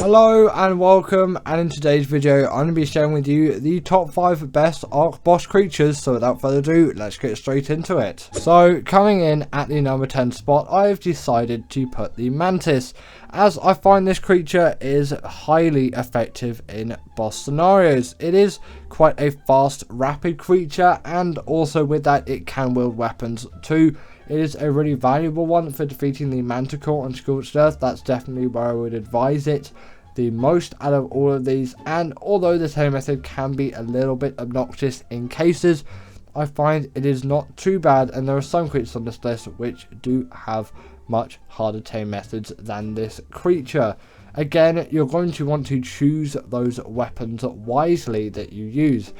Hello and welcome, and in today's video I'm going to be sharing with you the top 5 best Ark boss creatures. So without further ado, let's get straight into it. So coming in at the number 10 spot, I've decided to put the Mantis, as I find this creature is highly effective in boss scenarios. It is quite a fast, rapid creature, and also with that it can wield weapons too. It is a really valuable one for defeating the Manticore on Scorched Earth. That's definitely where I would advise it the most out of all of these. And although the tame method can be a little bit obnoxious in cases, I find it is not too bad, and there are some creatures on this list which do have much harder tame methods than this creature. Again, you're going to want to choose those weapons wisely that you use.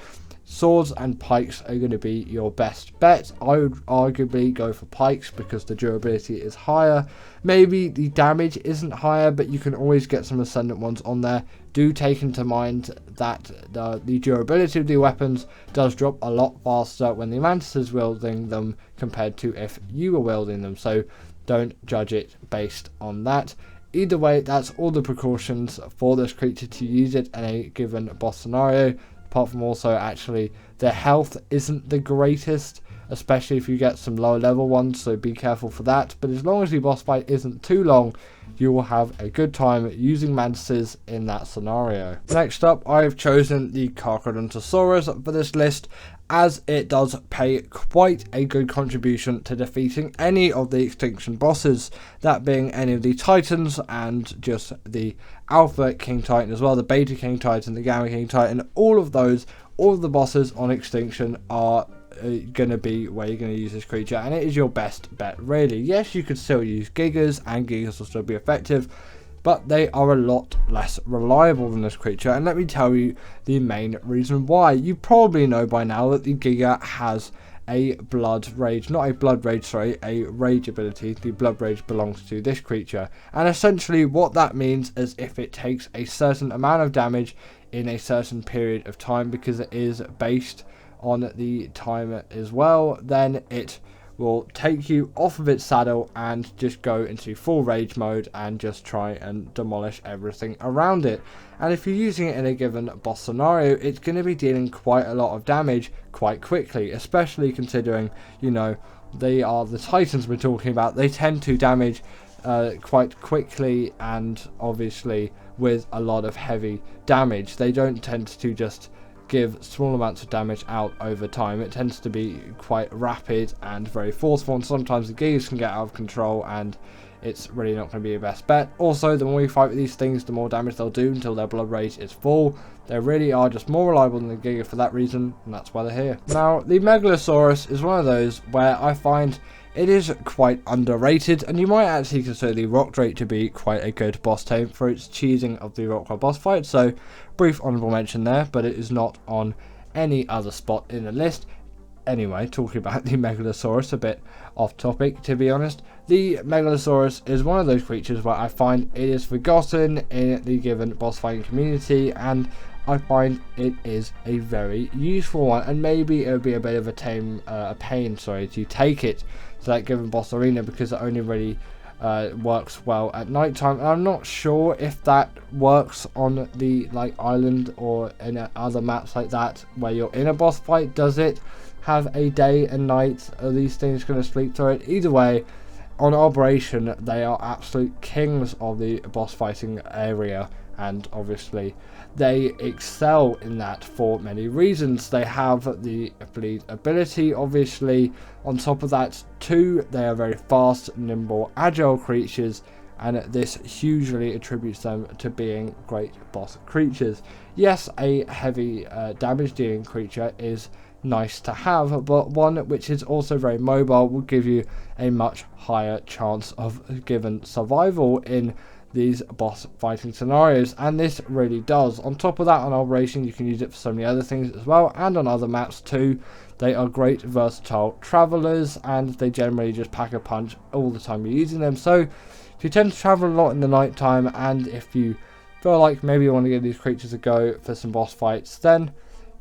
Swords and pikes are going to be your best bet. I would arguably go for pikes because the durability is higher. Maybe the damage isn't higher, but you can always get some ascendant ones on there. Do take into mind that the durability of the weapons does drop a lot faster when the Mantis is wielding them compared to if you were wielding them. So don't judge it based on that. Either way, that's all the precautions for this creature to use it in a given boss scenario. Apart from also actually their health isn't the greatest, especially if you get some lower level ones, so be careful for that. But as long as the boss fight isn't too long, you will have a good time using Mantises in that scenario. Next up, I've chosen the Carcharodontosaurus for this list, as it does pay quite a good contribution to defeating any of the extinction bosses, that being any of the titans and just the alpha king titan as well, the beta king titan, the gamma king titan. All of the bosses on extinction are going to be where you're going to use this creature, and it is your best bet really. Yes, you could still use gigas, and gigas will still be effective, but they are a lot less reliable than this creature, and let me tell you the main reason why. You probably know by now that the Giga has a blood rage, not a blood rage, sorry, a rage ability. The blood rage belongs to this creature, and essentially what that means is if it takes a certain amount of damage in a certain period of time, because it is based on the time as well, then it will take you off of its saddle and just go into full rage mode and just try and demolish everything around it. And if you're using it in a given boss scenario, it's going to be dealing quite a lot of damage quite quickly, especially considering, you know, they are the titans we're talking about. They tend to damage quite quickly, and obviously with a lot of heavy damage. They don't tend to just give small amounts of damage out over time. It tends to be quite rapid and very forceful, and sometimes the gigas can get out of control, and it's really not going to be your best bet. Also, the more you fight with these things, the more damage they'll do until their blood rage is full. They really are just more reliable than the giga for that reason, and that's why they're here. Now, the Megalosaurus is one of those where I find it is quite underrated, and you might actually consider the Rock Drake to be quite a good boss tame for its cheesing of the Raasclark boss fight. So brief honourable mention there, but it is not on any other spot in the list. Anyway, talking about the Megalosaurus, a bit off topic to be honest. The Megalosaurus is one of those creatures where I find it is forgotten in the given boss fighting community, and I find it is a very useful one, and maybe it would be a bit of a pain to take it to that given boss arena, because it only really works well at night time. And I'm not sure if that works on the island or in other maps like that where you're in a boss fight. Does it have a day and night? Are these things going to sleep through it? Either way, on Operation they are absolute kings of the boss fighting area, and obviously they excel in that for many reasons. They have the bleed ability, obviously. On top of that too, they are very fast, nimble, agile creatures, and this hugely attributes them to being great boss creatures. Yes, a heavy damage dealing creature is nice to have, but one which is also very mobile will give you a much higher chance of given survival in these boss fighting scenarios, and this really does. On top of that, on Operation you can use it for so many other things as well, and on other maps too. They are great versatile travelers, and they generally just pack a punch all the time you're using them. So if you tend to travel a lot in the night time, and if you feel like maybe you want to give these creatures a go for some boss fights, then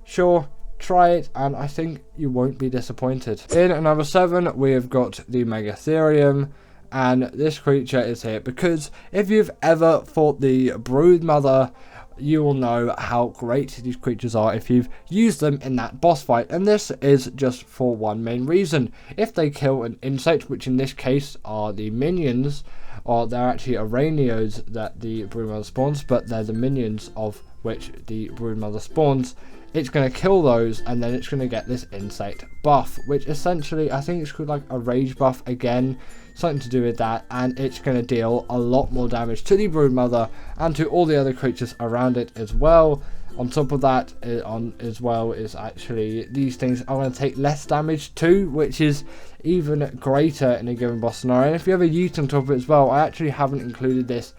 sure, try it, and I think you won't be disappointed. In number 7 we have got the Megatherium, and this creature is here because if you've ever fought the Broodmother, you will know how great these creatures are if you've used them in that boss fight, and this is just for one main reason. If they kill an insect, which in this case are the minions, or they're actually Aranios that the Broodmother spawns, but they're the minions of which the Broodmother spawns, it's going to kill those, and then it's going to get this insect buff, which essentially I think it's called like a rage buff again, something to do with that, and it's going to deal a lot more damage to the Broodmother and to all the other creatures around it as well. On top of that, as well is actually these things are going to take less damage too, which is even greater in a given boss scenario. And if you have a ute on top of it as well, I actually haven't included this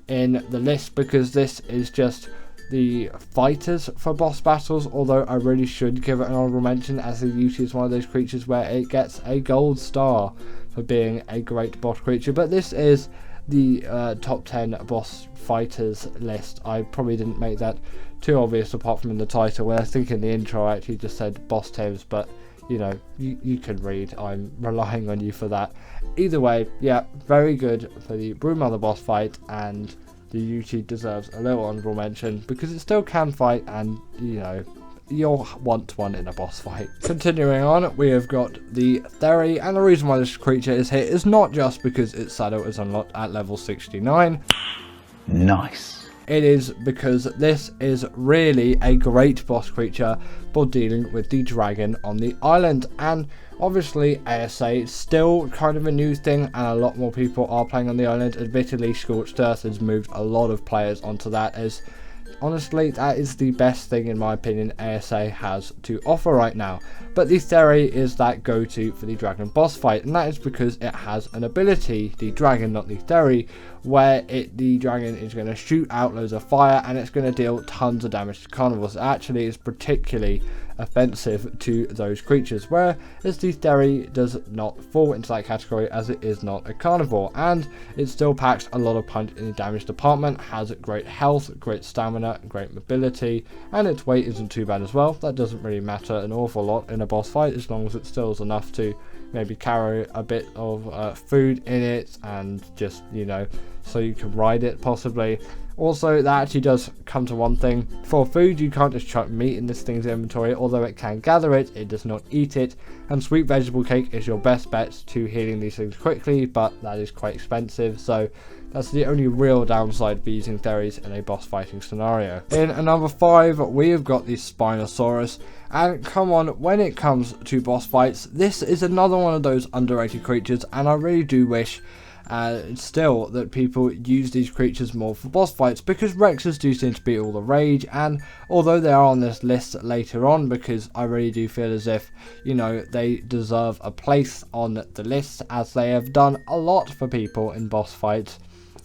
in the list because this is just the fighters for boss battles, although I really should give it an honorable mention, as the ute is one of those creatures where it gets a gold star for being a great boss creature. But this is the top 10 boss fighters list. I probably didn't make that too obvious apart from in the title, where I think in the intro I actually just said boss tames, but you know, you can read, I'm relying on you for that. Either way, yeah, very good for the Broodmother boss fight, and the ute deserves a little honorable mention because it still can fight, and you know, you'll want one in a boss fight. Continuing on, we have got the Theory, and the reason why this creature is here is not just because its saddle is unlocked at level 69. Nice. It is because this is really a great boss creature for dealing with the dragon on the island, and obviously ASA is still kind of a new thing and a lot more people are playing on the island. Admittedly, Scorched Earth has moved a lot of players onto that, as honestly that is the best thing in my opinion ASA has to offer right now. But the Theory is that go-to for the dragon boss fight, and that is because it has an ability, the dragon not the Theory, where the dragon is going to shoot out loads of fire and it's going to deal tons of damage to carnivores. It actually is particularly offensive to those creatures, whereas the Theory does not fall into that category as it is not a carnivore, and it still packs a lot of punch in the damage department, has great health, great stamina, great mobility, and its weight isn't too bad as well. That doesn't really matter an awful lot in a boss fight as long as it still is enough to maybe carry a bit of food in it, and just, you know, so you can ride it possibly. Also, that actually does come to one thing. For food, you can't just chuck meat in this thing's inventory, although it can gather it, it does not eat it. And sweet vegetable cake is your best bet to healing these things quickly, but that is quite expensive, so that's the only real downside for using Theories in a boss fighting scenario. In number 5, we have got the Spinosaurus, and come on, when it comes to boss fights, this is another one of those underrated creatures, and I really do wish still that people use these creatures more for boss fights, because Rexes do seem to be all the rage, and although they are on this list later on, because I really do feel as if, you know, they deserve a place on the list as they have done a lot for people in boss fights,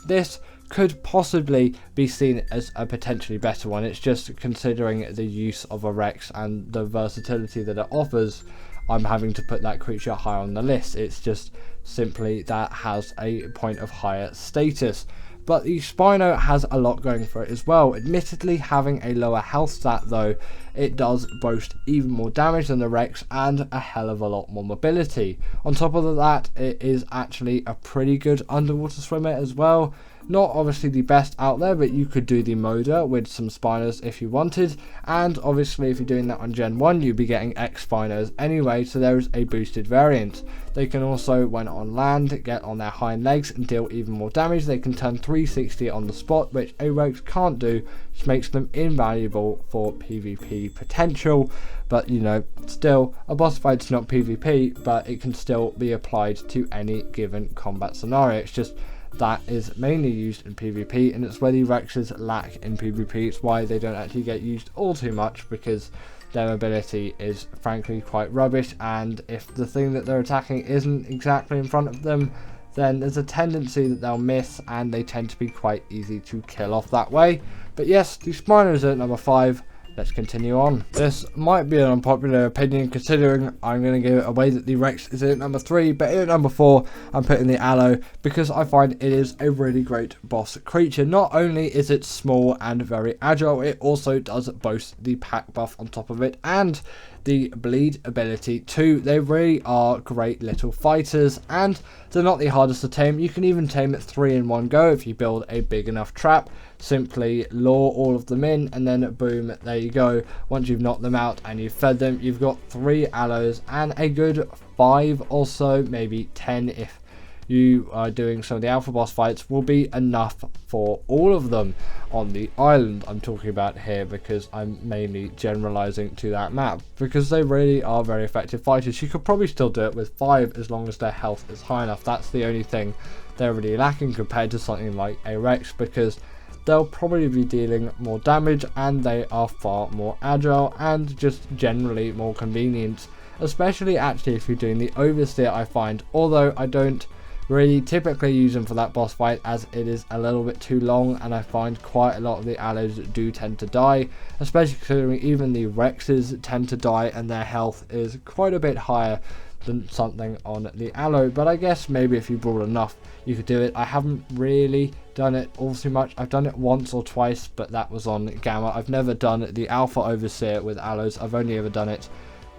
this could possibly be seen as a potentially better one. It's just considering the use of a Rex and the versatility that it offers, I'm having to put that creature higher on the list. It's just simply that has a point of higher status. But the Spino has a lot going for it as well. Admittedly, having a lower health stat though, it does boast even more damage than the Rex and a hell of a lot more mobility. On top of that, it is actually a pretty good underwater swimmer as well. Not obviously the best out there, but you could do the Moda with some Spinos if you wanted, and obviously if you're doing that on Gen 1 you'd be getting X Spinos anyway, so there is a boosted variant. They can also, when on land, get on their hind legs and deal even more damage. They can turn 360 on the spot, which a Rex can't do, which makes them invaluable for PvP potential. But you know, still, a boss fight's not PvP, but it can still be applied to any given combat scenario. It's just that is mainly used in PvP, and it's where the Rexes lack in PvP. It's why they don't actually get used all too much, because their mobility is frankly quite rubbish, and if the thing that they're attacking isn't exactly in front of them, then there's a tendency that they'll miss, and they tend to be quite easy to kill off that way. But yes, the Spinos are at number 5. Let's continue on. This might be an unpopular opinion, considering I'm going to give it away that the Rex is in at number 3, but in at number 4 I'm putting the Aloe, because I find it is a really great boss creature. Not only is it small and very agile, it also does boast the pack buff on top of it, and the bleed ability too. They really are great little fighters, and they're not the hardest to tame. You can even tame it 3 in one go if you build a big enough trap. Simply lure all of them in, and then boom, there you go. Once you've knocked them out and you've fed them, you've got 3 aloes and a good 5 or so, maybe 10 if you are doing some of the alpha boss fights, will be enough for all of them on the island I'm talking about here, because I'm mainly generalizing to that map, because they really are very effective fighters. You could probably still do it with 5 as long as their health is high enough. That's the only thing they're really lacking compared to something like a Rex, because they'll probably be dealing more damage and they are far more agile and just generally more convenient, especially actually if you're doing the oversteer, I find, although I don't really typically use them for that boss fight as it is a little bit too long, and I find quite a lot of the aloes do tend to die, especially considering even the Rexes tend to die and their health is quite a bit higher than something on the aloe. But I guess maybe if you brought enough you could do it. I haven't really done it all too much. I've done it once or twice, but that was on Gamma. I've never done the Alpha Overseer with aloes. I've only ever done it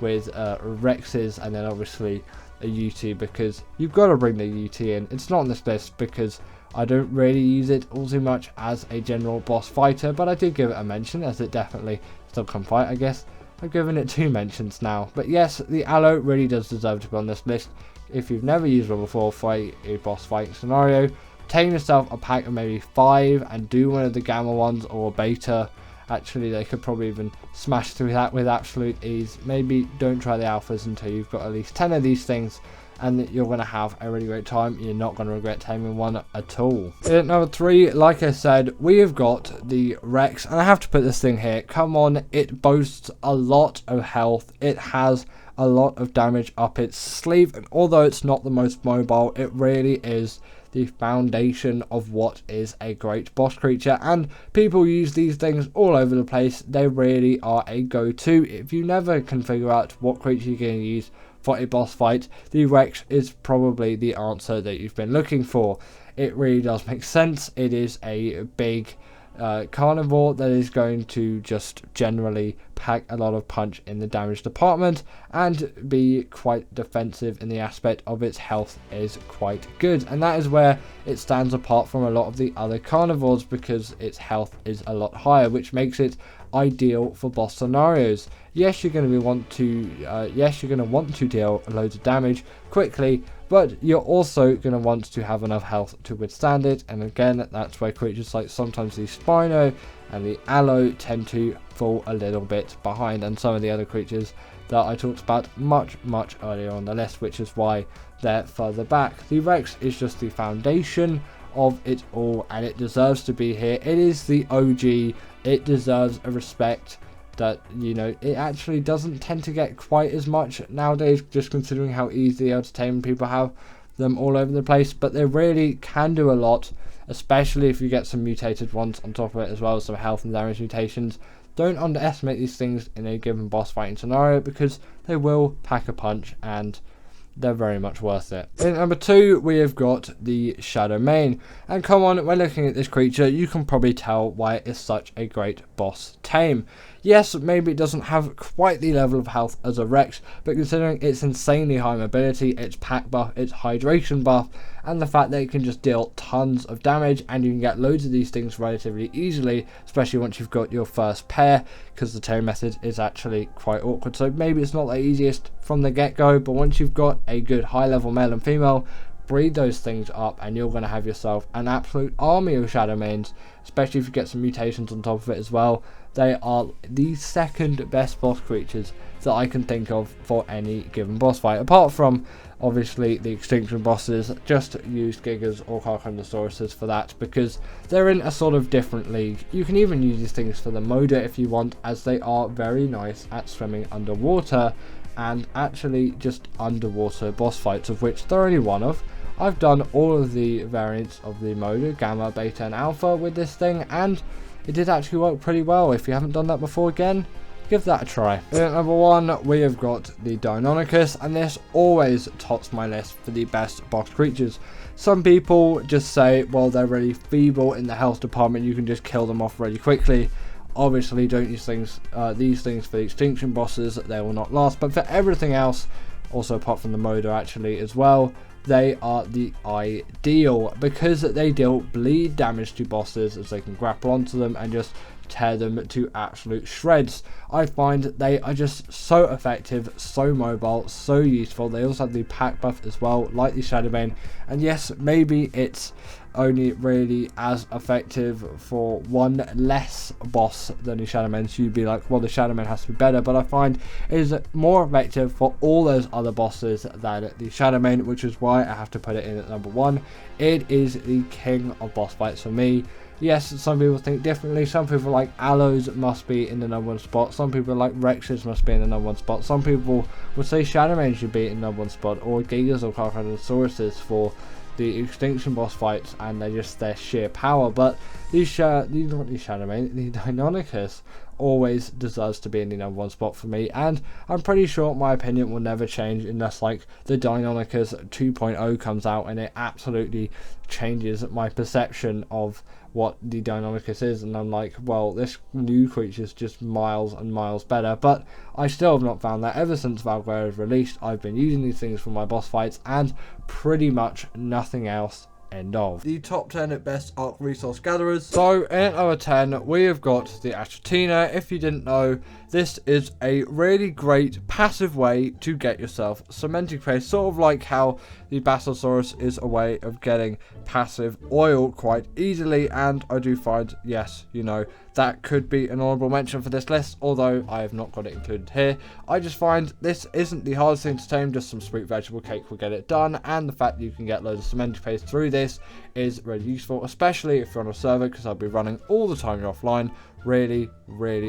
with Rexes and then obviously a UT, because you've got to bring the UT in. It's not on this list because I don't really use it all too much as a general boss fighter, but I did give it a mention as it definitely still can fight, I guess. I've given it 2 mentions now. But yes, the aloe really does deserve to be on this list. If you've never used one before for a boss fighting scenario, take yourself a pack of maybe 5 and do one of the Gamma ones or a beta. Actually, they could probably even smash through that with absolute ease. Maybe don't try the alphas until you've got at least 10 of these things, and you're going to have a really great time. You're not going to regret taming one at all. At number 3, like I said, we have got the Rex, and I have to put this thing here. Come on, it boasts a lot of health. It has a lot of damage up its sleeve, and although it's not the most mobile, it really is the foundation of what is a great boss creature, and people use these things all over the place. They really are a go-to. If you never can figure out what creature you're going to use for a boss fight, the Rex is probably the answer that you've been looking for. It really does make sense. It is a big carnivore that is going to just generally pack a lot of punch in the damage department and be quite defensive in the aspect of its health is quite good, and that is where it stands apart from a lot of the other carnivores, because its health is a lot higher, which makes it ideal for boss scenarios. Yes, you're going to want to deal loads of damage quickly, but you're also going to want to have enough health to withstand it, and again, that's where creatures like sometimes the Spino and the Aloe tend to fall a little bit behind, and some of the other creatures that I talked about much earlier on the list, which is why they're further back. The Rex is just the foundation of it all, and it deserves to be here. It is the OG. It deserves a respect that, you know, it actually doesn't tend to get quite as much nowadays, just considering how easy to tame people have them all over the place, but they really can do a lot, especially if you get some mutated ones on top of it as well, some health and damage mutations. Don't underestimate these things in a given boss fighting scenario, because they will pack a punch and they're very much worth it. In number 2, we have got the Shadow Mane, and come on, when looking at this creature, you can probably tell why it is such a great boss tame. Yes, maybe it doesn't have quite the level of health as a Rex, but considering its insanely high mobility, its pack buff, its hydration buff, and the fact that it can just deal tons of damage, and you can get loads of these things relatively easily, especially once you've got your first pair, because the tame method is actually quite awkward. So maybe it's not the easiest from the get-go, but once you've got a good high-level male and female, breed those things up and you're going to have yourself an absolute army of Shadow Manes, especially if you get some mutations on top of it as well. They are the second best boss creatures that I can think of for any given boss fight, apart from obviously the extinction bosses. Just use Gigas or Carchondosauruses for that, because they're in a sort of different league. You can even use these things for the Moda if you want, as they are very nice at swimming underwater and actually just underwater boss fights, of which there are only one of. I've done all of the variants of the Moda, Gamma, Beta and Alpha with this thing, and it did actually work pretty well. If you haven't done that before, again, give that a try. At number 1, we have got the Deinonychus, and this always tops my list for the best boss creatures. Some people just say, well, they're really feeble in the health department, you can just kill them off really quickly. Obviously don't use these things for the extinction bosses, they will not last, but for everything else, also apart from the motor actually as well, they are the ideal because they deal bleed damage to bosses as they can grapple onto them and just tear them to absolute shreds. I find they are just so effective, so mobile, so useful. They also have the pack buff as well, like the Shadowbane, and yes, maybe it's only really as effective for one less boss than the Shadowman, so you'd be like, well, the Shadowman has to be better, but I find it is more effective for all those other bosses than the Shadowman, which is why I have to put it in at number 1. It is the king of boss fights for me. Yes, some people think differently. Some people like Aloes must be in the number 1 spot. Some people like Rexes must be in the number 1 spot. Some people would say Shadowman should be in the number 1 spot, or Gigas or Carcadosauruses for the extinction boss fights, and they're just their sheer power. But the Shadowman, the Deinonychus always deserves to be in the number 1 spot for me, and I'm pretty sure my opinion will never change unless like the Deinonychus 2.0 comes out and it absolutely changes my perception of what the Deinonychus is, and I'm like, well, this new creature is just miles and miles better. But I still have not found that. Ever since Valguera was released, I've been using these things for my boss fights and pretty much nothing else. End of. The top 10 at best Ark resource gatherers. So in at number 10 we have got the Atratina. If you didn't know, this is a really great passive way to get yourself cementing paste, sort of like how the Basilosaurus is a way of getting passive oil quite easily. And I do find, yes, you know, that could be an honorable mention for this list, although I have not got it included here. I just find this isn't the hardest thing to tame, just some sweet vegetable cake will get it done, and the fact that you can get loads of cementing paste through this is really useful, especially if you're on a server, because I'll be running all the time you're offline. Really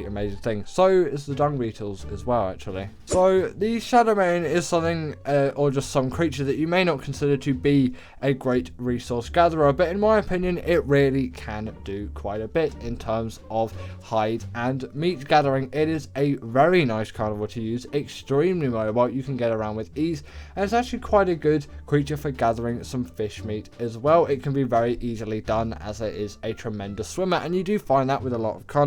amazing thing. So is the dung beetles as well, actually. So the Shadowmane is something or just some creature that you may not consider to be a great resource gatherer, but in my opinion it really can do quite a bit in terms of hide and meat gathering. It is a very nice carnivore to use, extremely mobile, you can get around with ease, and it's actually quite a good creature for gathering some fish meat as well. It can be very easily done as it is a tremendous swimmer, and you do find that with a lot of carnivores.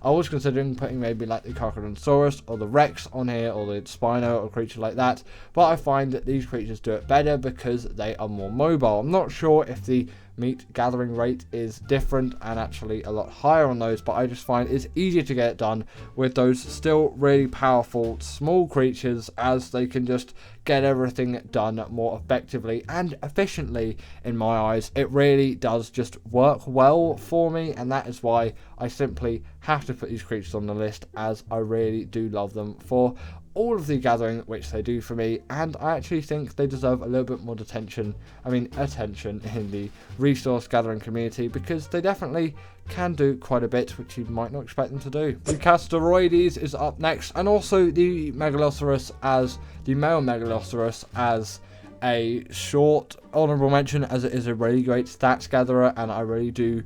I was considering putting maybe like the Carcadosauruses or the Rex on here, or the Spino, or a creature like that, but I find that these creatures do it better because they are more mobile. I'm not sure if the meat gathering rate is different and actually a lot higher on those, but I just find it's easier to get it done with those still really powerful small creatures, as they can just get everything done more effectively and efficiently. In my eyes, it really does just work well for me, and that is why I simply have to put these creatures on the list, as I really do love them for all of the gathering which they do for me, and I actually think they deserve a little bit more attention in the resource gathering community, because they definitely can do quite a bit which you might not expect them to do. The Castoroides is up next, and also the Megalosaurus, as the male Megalosaurus, as a short honorable mention, as it is a really great stats gatherer, and I really do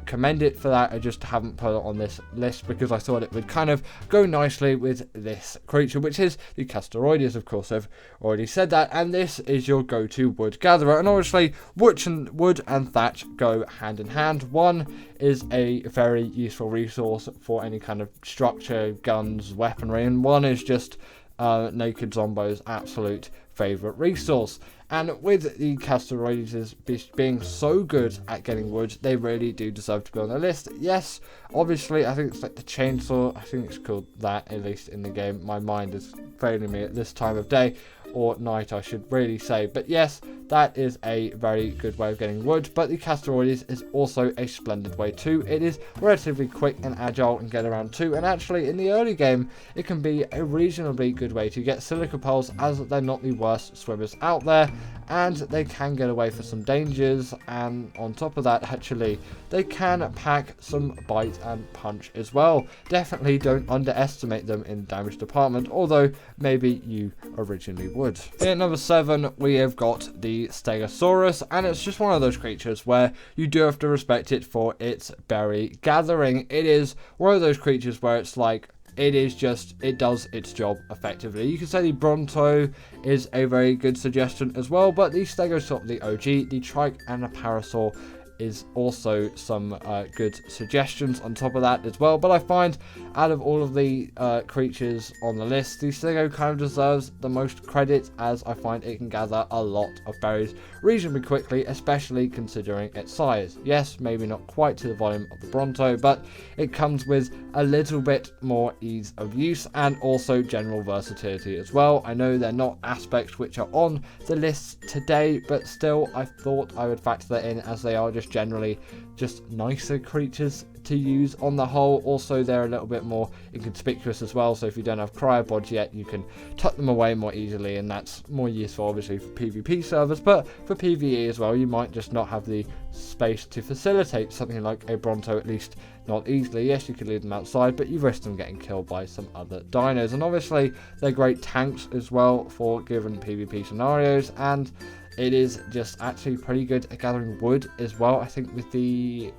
commend it for that. I just haven't put it on this list because I thought it would kind of go nicely with this creature, which is the Castoroides. Of course, I've already said that, and this is your go-to wood gatherer, and obviously wood and thatch go hand in hand. One is a very useful resource for any kind of structure, guns, weaponry, and one is just naked zombo's absolute favorite resource. And with the Castoroides being so good at getting wood, they really do deserve to be on the list. Yes, obviously, I think it's like the chainsaw. I think it's called that, at least in the game. My mind is failing me at this time of day, or night, I should really say. But yes, that is a very good way of getting wood. But the Castoroides is also a splendid way too. It is relatively quick and agile and get around too. And actually, in the early game, it can be a reasonably good way to get silica pearls, as they're not the worst swimmers out there, and they can get away for some dangers. And on top of that, actually, they can pack some bite and punch as well. Definitely don't underestimate them in the damage department, although maybe you originally would. At number 7, we have got the Stegosaurus, and it's just one of those creatures where you do have to respect it for its berry gathering. It is one of those creatures where it's like, it does its job effectively. You can say the Bronto is a very good suggestion as well, but the Stegosaurus, the OG, the Trike and the Parasaur is also some good suggestions on top of that as well. But I find out of all of the creatures on the list, the Stego kind of deserves the most credit, as I find it can gather a lot of berries reasonably quickly, especially considering its size. Yes, maybe not quite to the volume of the Bronto, but it comes with a little bit more ease of use and also general versatility as well. I know they're not aspects which are on the list today, but still I thought I would factor that in, as they are just generally just nicer creatures to use on the whole. Also, they're a little bit more inconspicuous as well, so if you don't have cryopods yet, you can tuck them away more easily, and that's more useful obviously for PvP servers, but for PvE as well, you might just not have the space to facilitate something like a Bronto, at least not easily. Yes, you could leave them outside, but you risk them getting killed by some other dinos, and obviously they're great tanks as well for given PvP scenarios, and it is just actually pretty good at gathering wood as well. I think with the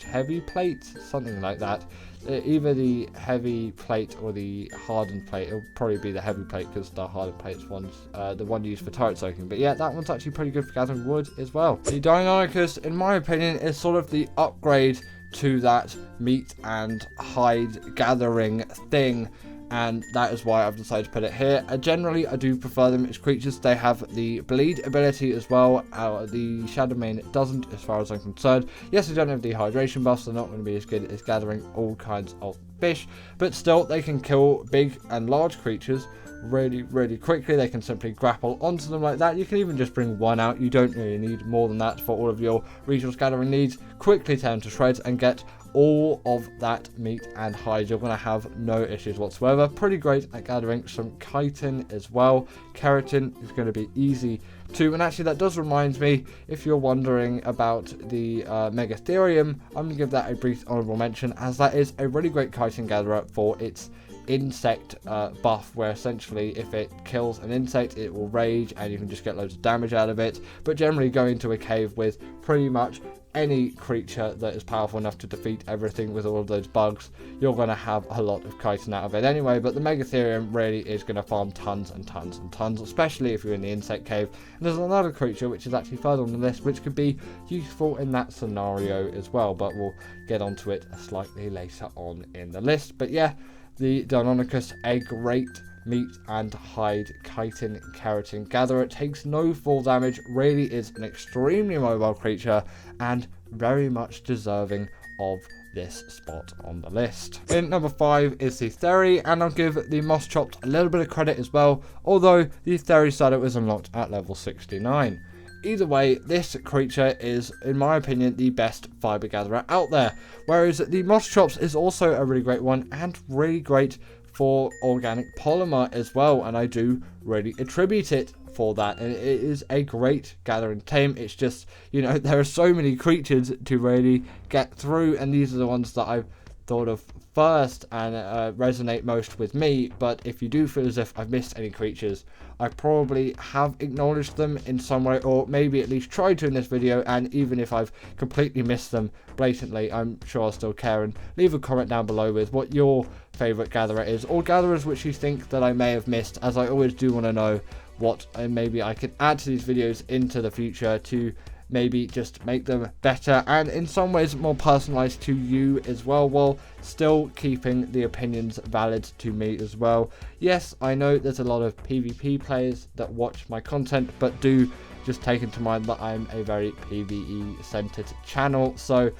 heavy plate, something like that. Either the heavy plate or the hardened plate. It'll probably be the heavy plate, because the hardened plate's the one used for turret soaking. But yeah, that one's actually pretty good for gathering wood as well. The Deinonychus, in my opinion, is sort of the upgrade to that meat and hide gathering thing, and that is why I've decided to put it here. Generally, I do prefer them as creatures. They have the bleed ability as well. The Shadowmane doesn't, as far as I'm concerned. Yes, they don't have dehydration buffs. They're not going to be as good as gathering all kinds of fish, but still, they can kill big and large creatures really quickly. They can simply grapple onto them like that. You can even just bring one out. You don't really need more than that for all of your resource gathering needs. Quickly tear them to shreds and get all of that meat and hide. You're going to have no issues whatsoever. Pretty great at gathering some chitin as well. Keratin is going to be easy too. And actually, that does remind me, if you're wondering about the Megatherium, I'm going to give that a brief honorable mention, as that is a really great chitin gatherer for its insect buff, where essentially if it kills an insect, it will rage and you can just get loads of damage out of it. But generally, going to a cave with pretty much any creature that is powerful enough to defeat everything with all of those bugs, you're going to have a lot of chitin out of it anyway. But the Megatherium really is going to farm tons and tons and tons, especially if you're in the insect cave. And there's another creature which is actually further on the list, which could be useful in that scenario as well, but we'll get onto it slightly later on in the list. But yeah, the Deinonychus, a great meat and hide chitin keratin gatherer. It takes no fall damage, really is an extremely mobile creature, and very much deserving of this spot on the list. In number 5 is the Theri, and I'll give the Moss Chopped a little bit of credit as well, although the Theri Shadow is unlocked at level 69. Either way, this creature is, in my opinion, the best fiber gatherer out there, whereas the Moss Chops is also a really great one, and really great for organic polymer as well, and I do really attribute it for that. And it is a great gathering tame. It's just, you know, there are so many creatures to really get through, and these are the ones that I've thought of first and resonate most with me. But if you do feel as if I've missed any creatures, I probably have acknowledged them in some way, or maybe at least tried to in this video, and even if I've completely missed them blatantly, I'm sure I'll still care. And leave a comment down below with what your favourite gatherer is, or gatherers which you think that I may have missed, as I always do want to know what maybe I can add to these videos into the future to maybe just make them better and in some ways more personalized to you as well, while still keeping the opinions valid to me as well. Yes, I know there's a lot of PvP players that watch my content, but do just take into mind that I'm a very PvE centered channel, so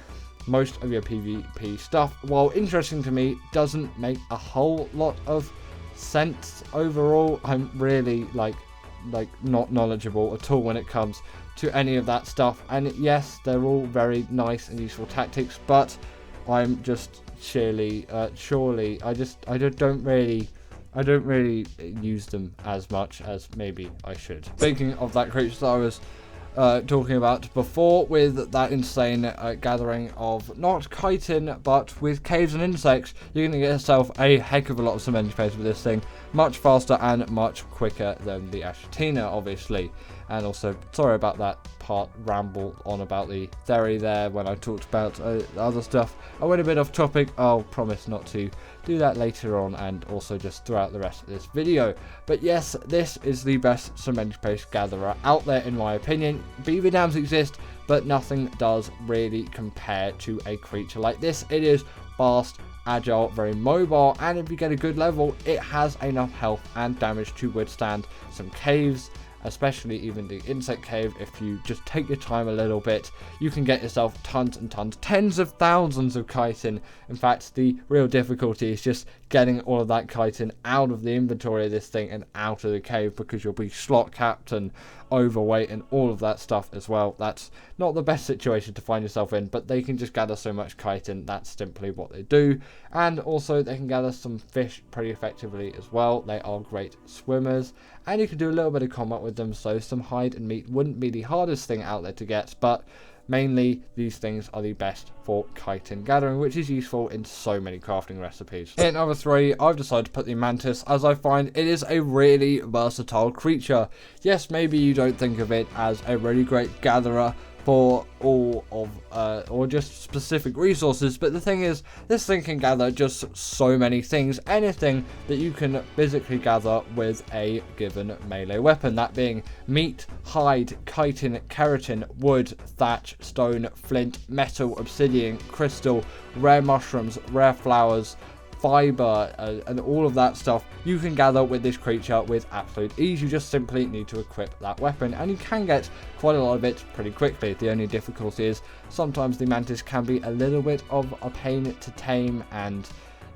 most of your PvP stuff, while interesting to me, doesn't make a whole lot of sense overall. I'm really like not knowledgeable at all when it comes to any of that stuff, and yes, they're all very nice and useful tactics, but I'm just surely I don't really use them as much as maybe I should. Speaking of that creature that I was talking about before, with that insane gathering of not chitin but with caves and insects, you're going to get yourself a heck of a lot of cement space with this thing, much faster and much quicker than the Ashetina, obviously. And also, sorry about that part ramble on about the Theri there when I talked about other stuff. I went a bit off topic. I'll promise not to do that later on, and also just throughout the rest of this video. But yes, this is the best cement paste gatherer out there in my opinion. Beaver dams exist, but nothing does really compare to a creature like this. It is fast, agile, very mobile, and if you get a good level, it has enough health and damage to withstand some caves, especially even the insect cave. If you just take your time a little bit, you can get yourself tons and tons, tens of thousands of chitin. In fact, the real difficulty is just getting all of that chitin out of the inventory of this thing and out of the cave, because you'll be slot capped and overweight and all of that stuff as well. That's not the best situation to find yourself in, but they can just gather so much chitin. That's simply what they do. And also they can gather some fish pretty effectively as well. They are great swimmers, and you can do a little bit of combat with them, so some hide and meat wouldn't be the hardest thing out there to get, but mainly these things are the best for chitin gathering, which is useful in so many crafting recipes. In number 3, I've decided to put the mantis, as I find it is a really versatile creature. Yes, maybe you don't think of it as a really great gatherer for all of or just specific resources, but the thing is, this thing can gather just so many things, anything that you can physically gather with a given melee weapon, that being meat, hide, chitin, keratin, wood, thatch, stone, flint, metal, obsidian, crystal, rare mushrooms, rare flowers, fiber, and all of that stuff you can gather with this creature with absolute ease. You just simply need to equip that weapon, and you can get quite a lot of it pretty quickly. The only difficulty is sometimes the mantis can be a little bit of a pain to tame, and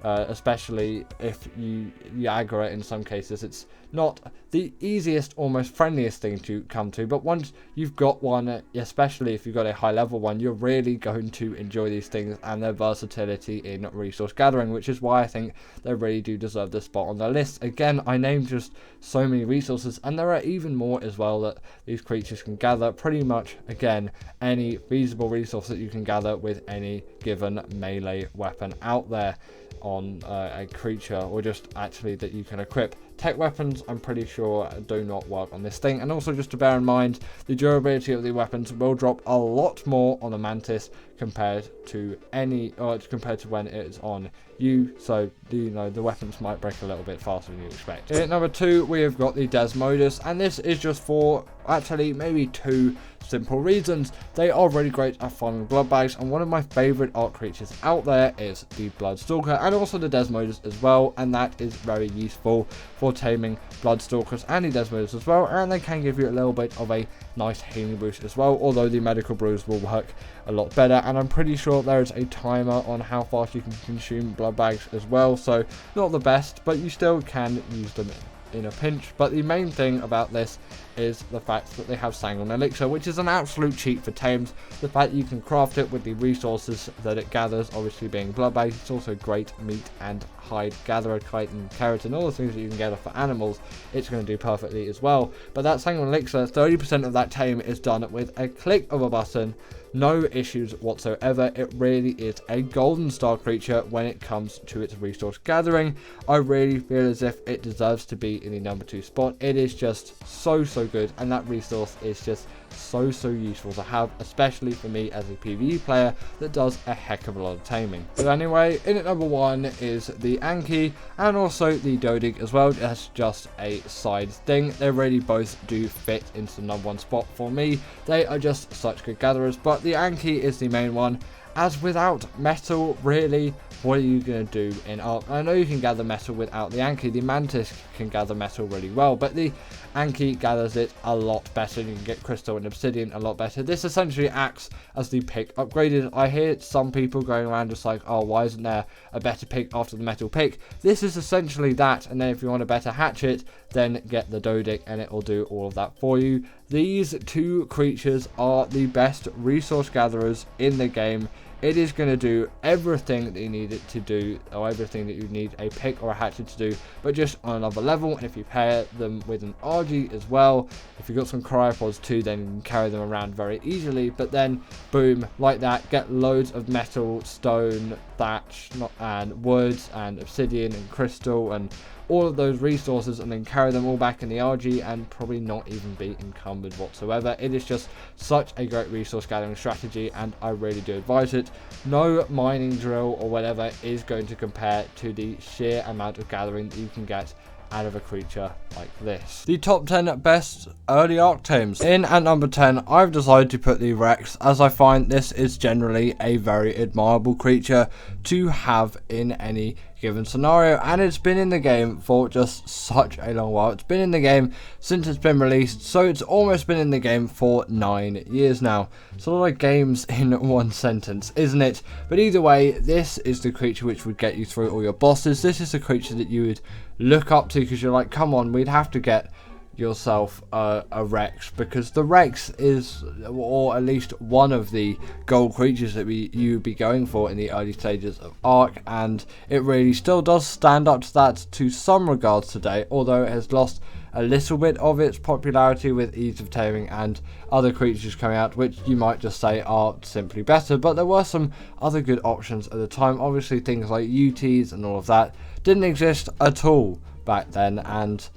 especially if you aggro it in some cases, it's not the easiest or most friendliest thing to come to, but once you've got one, especially if you've got a high level one, you're really going to enjoy these things and their versatility in resource gathering, which is why I think they really do deserve this spot on the list. Again, I named just so many resources, and there are even more as well that these creatures can gather. Pretty much, again, any feasible resource that you can gather with any given melee weapon out there on a creature, or just actually that you can equip. Tech weapons, I'm pretty sure, do not work on this thing, and also just to bear in mind, the durability of the weapons will drop a lot more on the mantis compared to when it is on you, so the weapons might break a little bit faster than you expect. At number 2, we have got the Desmodus, and this is just for actually maybe 2 simple reasons. They are really great at farming blood bags, and one of my favorite art creatures out there is the Bloodstalker, and also the Desmodus as well, and that is very useful for taming Bloodstalkers and the Desmodus as well, and they can give you a little bit of a nice healing boost as well, although the medical brews will work a lot better, and I'm pretty sure there is a timer on how fast you can consume blood bags as well, so not the best, but you still can use them in a pinch. But the main thing about this is the fact that they have Sanguine Elixir, which is an absolute cheat for tames. The fact that you can craft it with the resources that it gathers, obviously being blood bags, it's also great meat and hide gatherer, chitin, keratin, all the things that you can gather for animals, it's going to do perfectly as well. But that Sanguine Elixir, 30% of that tame is done with a click of a button. No issues whatsoever. It really is a golden star creature when it comes to its resource gathering. I really feel as if it deserves to be in the number 2 spot. It is just so good, and that resource is just so useful to have, especially for me as a PvE player that does a heck of a lot of taming. But anyway, in at number 1 is the Anki, and also the Dodig as well. That's just a side thing. They really both do fit into the number 1 spot for me. They are just such good gatherers, but the Anki is the main one, as without metal, really, what are you going to do in Ark? I know you can gather metal without the Anki. The Mantis can gather metal really well, but the Anki gathers it a lot better. You can get crystal and obsidian a lot better. This essentially acts as the pick upgraded. I hear some people going around just like, oh, why isn't there a better pick after the metal pick? This is essentially that, and then if you want a better hatchet, then get the Dodig and it will do all of that for you. These 2 creatures are the best resource gatherers in the game. It is going to do everything that you need it to do, or everything that you need a pick or a hatchet to do, but just on another level. And if you pair them with an RG as well, if you've got some cryopods too, then you can carry them around very easily. But then, boom, like that, get loads of metal, stone, thatch, and wood, and obsidian, and crystal, and all of those resources, and then carry them all back in the RG and probably not even be encumbered whatsoever. It is just such a great resource gathering strategy, and I really do advise it. No mining drill or whatever is going to compare to the sheer amount of gathering that you can get out of a creature like this. The top 10 best early Ark tames. In at number 10, I've decided to put the Rex, as I find this is generally a very admirable creature to have in any given scenario, and it's been in the game for just such a long while. It's been in the game since it's been released, so it's almost been in the game for 9 years now. It's a lot of games in one sentence, isn't it? But either way, this is the creature which would get you through all your bosses. This is the creature that you would look up to because you're like, come on, we'd have to get yourself a Rex, because the Rex is, or at least one of the gold creatures that you'd be going for in the early stages of Ark, and it really still does stand up to that to some regards today, although it has lost a little bit of its popularity with ease of taming and other creatures coming out, which you might just say are simply better. But there were some other good options at the time. Obviously things like UTs and all of that didn't exist at all back then, and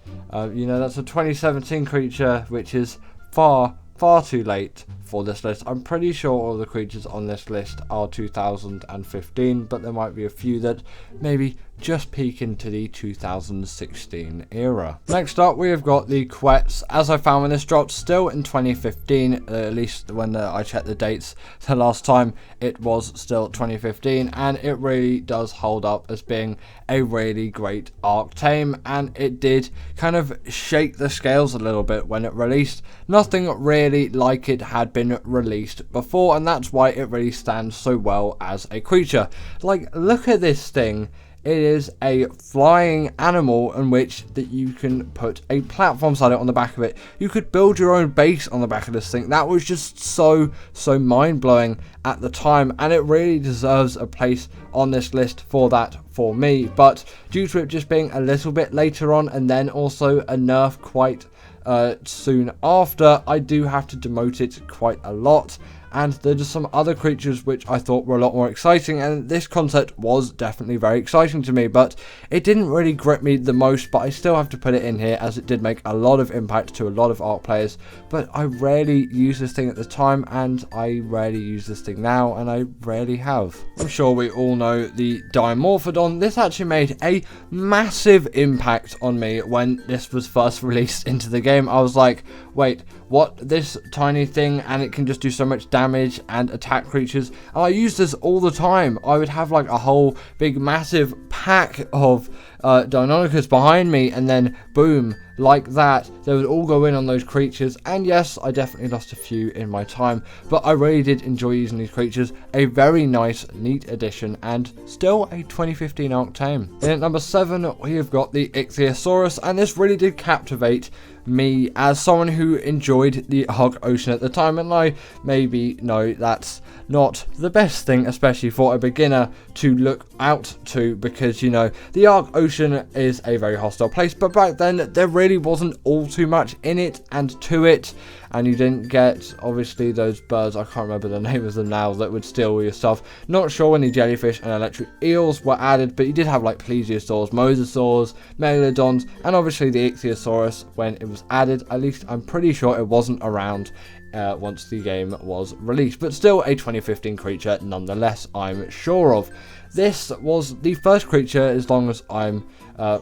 you know, that's a 2017 creature, which is far too late for this list. I'm pretty sure all the creatures on this list are 2015, but there might be a few that maybe just peek into the 2016 era. Next up, we have got the Quets. As I found when this dropped, still in 2015, at least when I checked the dates the last time, it was still 2015, and it really does hold up as being a really great Ark tame, and it did kind of shake the scales a little bit when it released. Nothing really like it had been released before, and that's why it really stands so well as a creature. Like, look at this thing. It is a flying animal in which that you can put a platform saddle on the back of it. You could build your own base on the back of this thing. That was just so mind-blowing at the time, and it really deserves a place on this list for that for me. But due to it just being a little bit later on, and then also a nerf quite soon after, I do have to demote it quite a lot. And there's just some other creatures which I thought were a lot more exciting, and this concept was definitely very exciting to me, but it didn't really grip me the most. But I still have to put it in here as it did make a lot of impact to a lot of Ark players. But I rarely used this thing at the time, and I rarely use this thing now, and I rarely have. I'm sure we all know the Dimorphodon. This actually made a massive impact on me when this was first released into the game. I was like, wait, what? This tiny thing, and it can just do so much damage and attack creatures. And I used this all the time. I would have like a whole big massive pack of Deinonychus behind me, and then boom, like that, they would all go in on those creatures. And yes, I definitely lost a few in my time, but I really did enjoy using these creatures. A very nice, neat addition, and still a 2015 Ark tame. In at number 7, we have got the Ichthyosaurus, and this really did captivate me as someone who enjoyed the Ark Ocean at the time, and I maybe know that's not the best thing, especially for a beginner, to look out to, because, you know, the Ark Ocean is a very hostile place, but back then there really wasn't all too much in it and to it, and you didn't get, obviously, those birds, I can't remember the name of them now, that would steal all your stuff. Not sure when the jellyfish and electric eels were added, but you did have like plesiosaurs, mosasaurs, megalodons, and obviously the Ichthyosaurus when it was added. At least I'm pretty sure it wasn't around once the game was released, but still a 2015 creature nonetheless, I'm sure of. This was the first creature, as long as I'm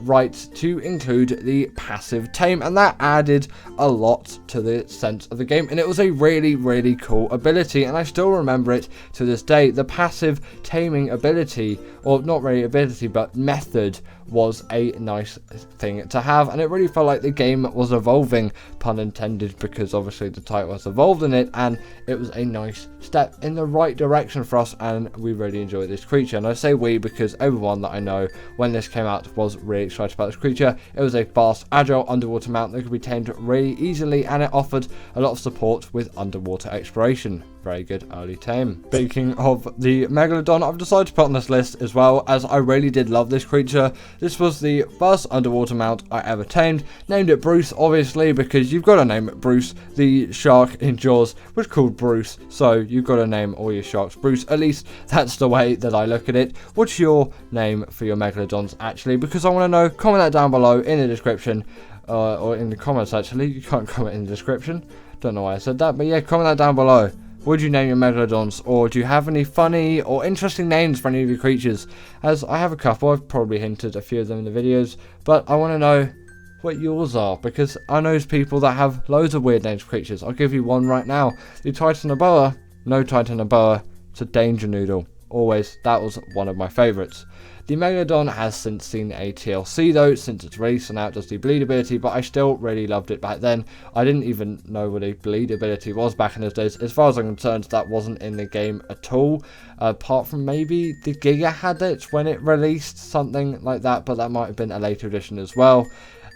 right, to include the passive tame, and that added a lot to the sense of the game, and it was a really cool ability, and I still remember it to this day. The passive taming ability, or not really ability but method, was a nice thing to have, and it really felt like the game was evolving, pun intended, because obviously the title was evolved in it, and it was a nice step in the right direction for us, and we really enjoyed this creature. And I say we because everyone that I know when this came out was really excited about this creature. It was a fast, agile underwater mount that could be tamed really easily, and it offered a lot of support with underwater exploration. Very good early tame. Speaking of the Megalodon, I've decided to put on this list as well, as I really did love this creature. This was the first underwater mount I ever tamed. Named it Bruce, obviously, because you've got to name it Bruce. The shark in Jaws was called Bruce, so you've got to name all your sharks Bruce. At least that's the way that I look at it. What's your name for your Megalodons, actually? Because I want to know. Comment that down below in the description, or in the comments, actually. You can't comment in the description. Don't know why I said that, but yeah, comment that down below. would you name your Megalodons, or do you have any funny or interesting names for any of your creatures? As I have a couple, I've probably hinted a few of them in the videos, but I want to know what yours are, because I know people that have loads of weird names for creatures. I'll give you one right now. The Titanoboa, no Titanoboa, it's a danger noodle. Always, that was one of my favourites. The Megalodon has since seen a TLC though, since its release, and now it does the bleed ability, but I still really loved it back then. I didn't even know what a bleed ability was back in those days. As far as I'm concerned, that wasn't in the game at all, apart from maybe the Giga had it when it released, something like that, but that might have been a later edition as well.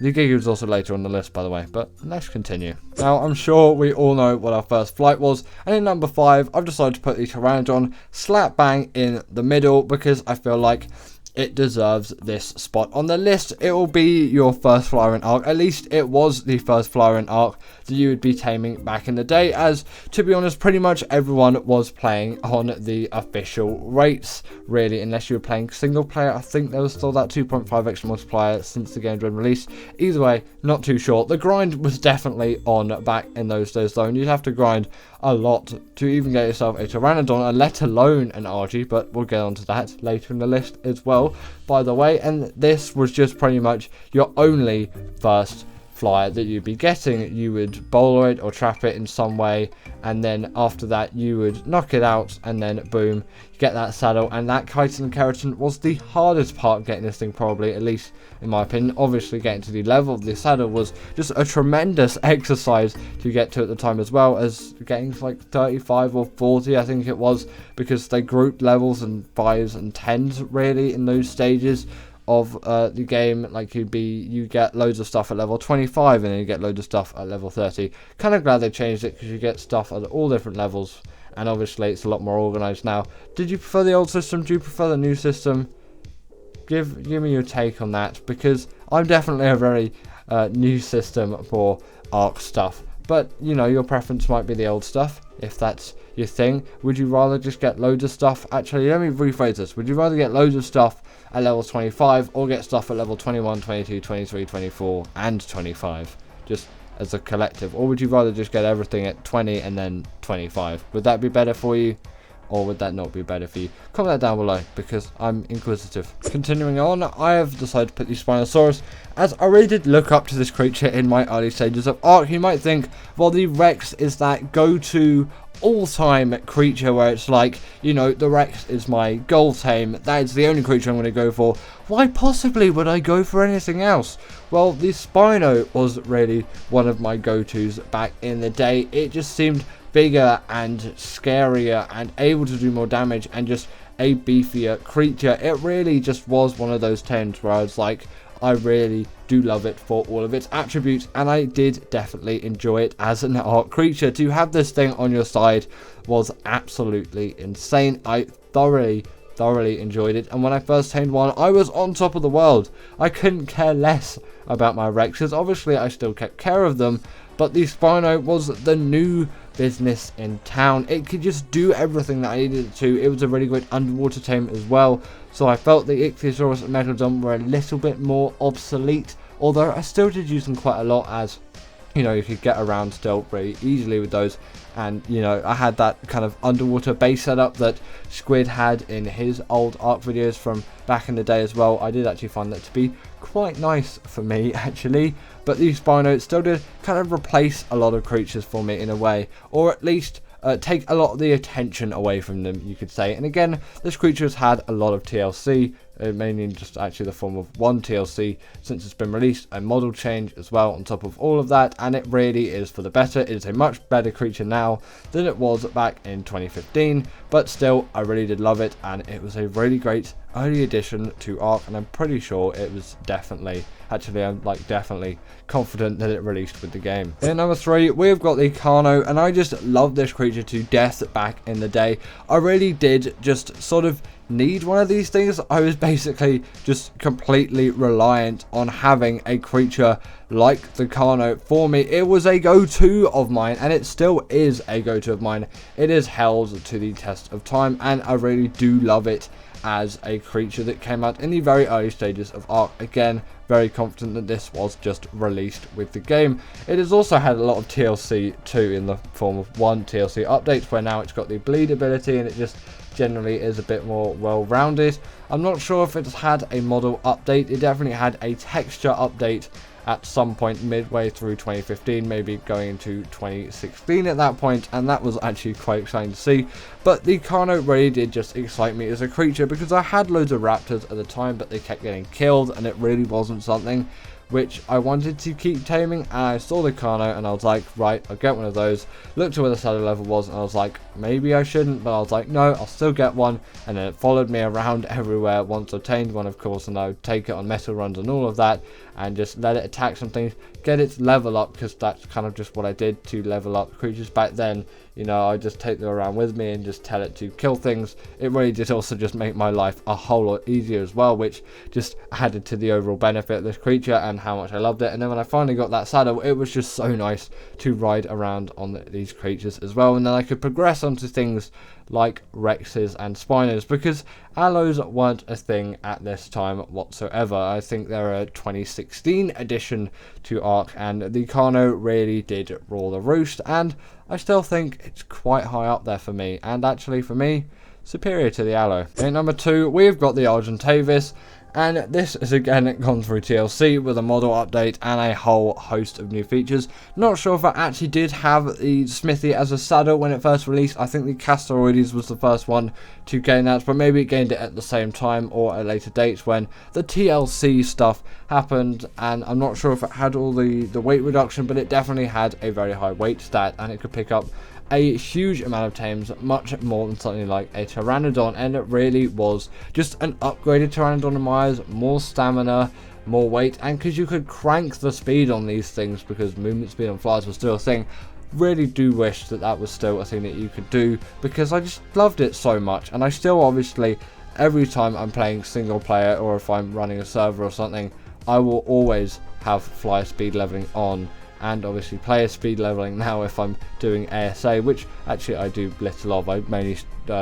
The Giga was also later on the list, by the way, but let's continue. Now, I'm sure we all know what our first flight was, and in number 5, I've decided to put the Pteranodon slap bang in the middle, because I feel like it deserves this spot on the list. It will be your first flyer in Ark. At least it was the first flyer in Ark that you would be taming back in the day, as, to be honest, pretty much everyone was playing on the official rates, really, unless you were playing single player. I think there was still that 2.5 extra multiplier since the game had been released. Either way, not too sure. The grind was definitely on back in those days, though, and you'd have to grind a lot to even get yourself a Pteranodon, let alone an RG, but we'll get onto that later in the list as well, by the way. And this was just pretty much your only first flyer that you'd be getting. You would bowler it or trap it in some way, and then after that you would knock it out, and then boom, you get that saddle. And that chitin and keratin was the hardest part of getting this thing, probably, at least in my opinion. Obviously getting to the level of the saddle was just a tremendous exercise to get to at the time, as well as getting to like 35 or 40 I think it was, because they grouped levels and 5s and 10s really in those stages of the game. Like you get loads of stuff at level 25, and then you get loads of stuff at level 30. Kind of glad they changed it, because you get stuff at all different levels, and obviously it's a lot more organized now. Did you prefer the old system? Do you prefer the new system? Give me your take on that, because I'm definitely a very new system for Ark stuff, but you know, your preference might be the old stuff if that's your thing. Would you rather just get loads of stuff? Actually, let me rephrase this. Would you rather get loads of stuff at level 25, or get stuff at level 21, 22, 23, 24 and 25, just as a collective? Or would you rather just get everything at 20 and then 25? Would that be better for you, or would that not be better for you? Comment that down below, because I'm inquisitive. Continuing on, I have decided to put the Spinosaurus, as I really did look up to this creature in my early stages of Ark. You might think, well, the Rex is that go-to all-time creature where it's like, you know, the Rex is my goal tame, that is the only creature I'm going to go for. Why possibly would I go for anything else? Well, the Spino was really one of my go-tos back in the day. It just seemed bigger and scarier and able to do more damage, and just a beefier creature. It really just was one of those tames where I was like, I really do love it for all of its attributes, and I did definitely enjoy it as an Ark creature. To have this thing on your side was absolutely insane. I thoroughly enjoyed it, and when I first tamed one, I was on top of the world. I couldn't care less about my Rexes. Obviously I still kept care of them, but the Spino was the new business in town. It could just do everything that I needed it to. It was a really great underwater tame as well, so I felt the Ichthyosaurus and Megalodon were a little bit more obsolete, although I still did use them quite a lot, as you know, you could get around still very easily with those. And you know, I had that kind of underwater base setup that Squid had in his old Ark videos from back in the day as well. I did actually find that to be quite nice for me, actually. But the Spino still did kind of replace a lot of creatures for me in a way, or at least take a lot of the attention away from them, you could say. And again, this creature has had a lot of TLC, mainly just actually the form of one TLC since it's been released, a model change as well on top of all of that, and it really is for the better. It is a much better creature now than it was back in 2015, but still, I really did love it, and it was a really great early addition to Ark, and I'm pretty sure it was definitely, actually I'm like definitely confident that it released with the game. In number 3, we've got the Carno, and I just loved this creature to death back in the day. I really did just sort of need one of these things. I was basically just completely reliant on having a creature like the Carno for me. It was a go-to of mine, and it still is a go-to of mine. It is held to the test of time, and I really do love it as a creature that came out in the very early stages of Ark. Again, very confident that this was just released with the game. It has also had a lot of TLC too, in the form of one TLC update where now it's got the bleed ability and it just generally is a bit more well-rounded. I'm not sure if it's had a model update. It definitely had a texture update at some point midway through 2015, maybe going into 2016 at that point, and that was actually quite exciting to see. But the Carno really did just excite me as a creature, because I had loads of raptors at the time, but they kept getting killed, and it really wasn't something which I wanted to keep taming. And I saw the Carno and I was like, right, I'll get one of those. Looked at where the saddle level was and I was like, maybe I shouldn't, but I was like, no, I'll still get one. And then it followed me around everywhere once I tamed one, of course, and I would take it on metal runs and all of that and just let it attack some things, get its level up, because that's kind of just what I did to level up creatures back then. You know, I just take them around with me and just tell it to kill things. It really did also just make my life a whole lot easier as well, which just added to the overall benefit of this creature and how much I loved it. And then when I finally got that saddle, it was just so nice to ride around on these creatures as well. And then I could progress onto things like Rexes and Spiners, because allos weren't a thing at this time whatsoever. I think they're a 2016 addition to Ark, and the Carno really did rule the roost, and I still think it's quite high up there for me, and actually for me, superior to the allo. In number 2, we've got the Argentavis, and this is again gone through TLC with a model update and a whole host of new features. Not sure if I actually did have the Smithy as a saddle when it first released. I think the Casteroides was the first one to gain that, but maybe it gained it at the same time or at a later date when the TLC stuff happened. And I'm not sure if it had all the weight reduction, but it definitely had a very high weight stat, and it could pick up a huge amount of tames, much more than something like a Pteranodon, and it really was just an upgraded Pteranodon in my eyes. More stamina, more weight, and because you could crank the speed on these things, because movement speed on flies was still a thing. Really do wish that that was still a thing that you could do, because I just loved it so much. And I still, obviously, every time I'm playing single player or if I'm running a server or something, I will always have flyer speed leveling on, and obviously player speed leveling now if I'm doing ASA, which actually I do little of. I mainly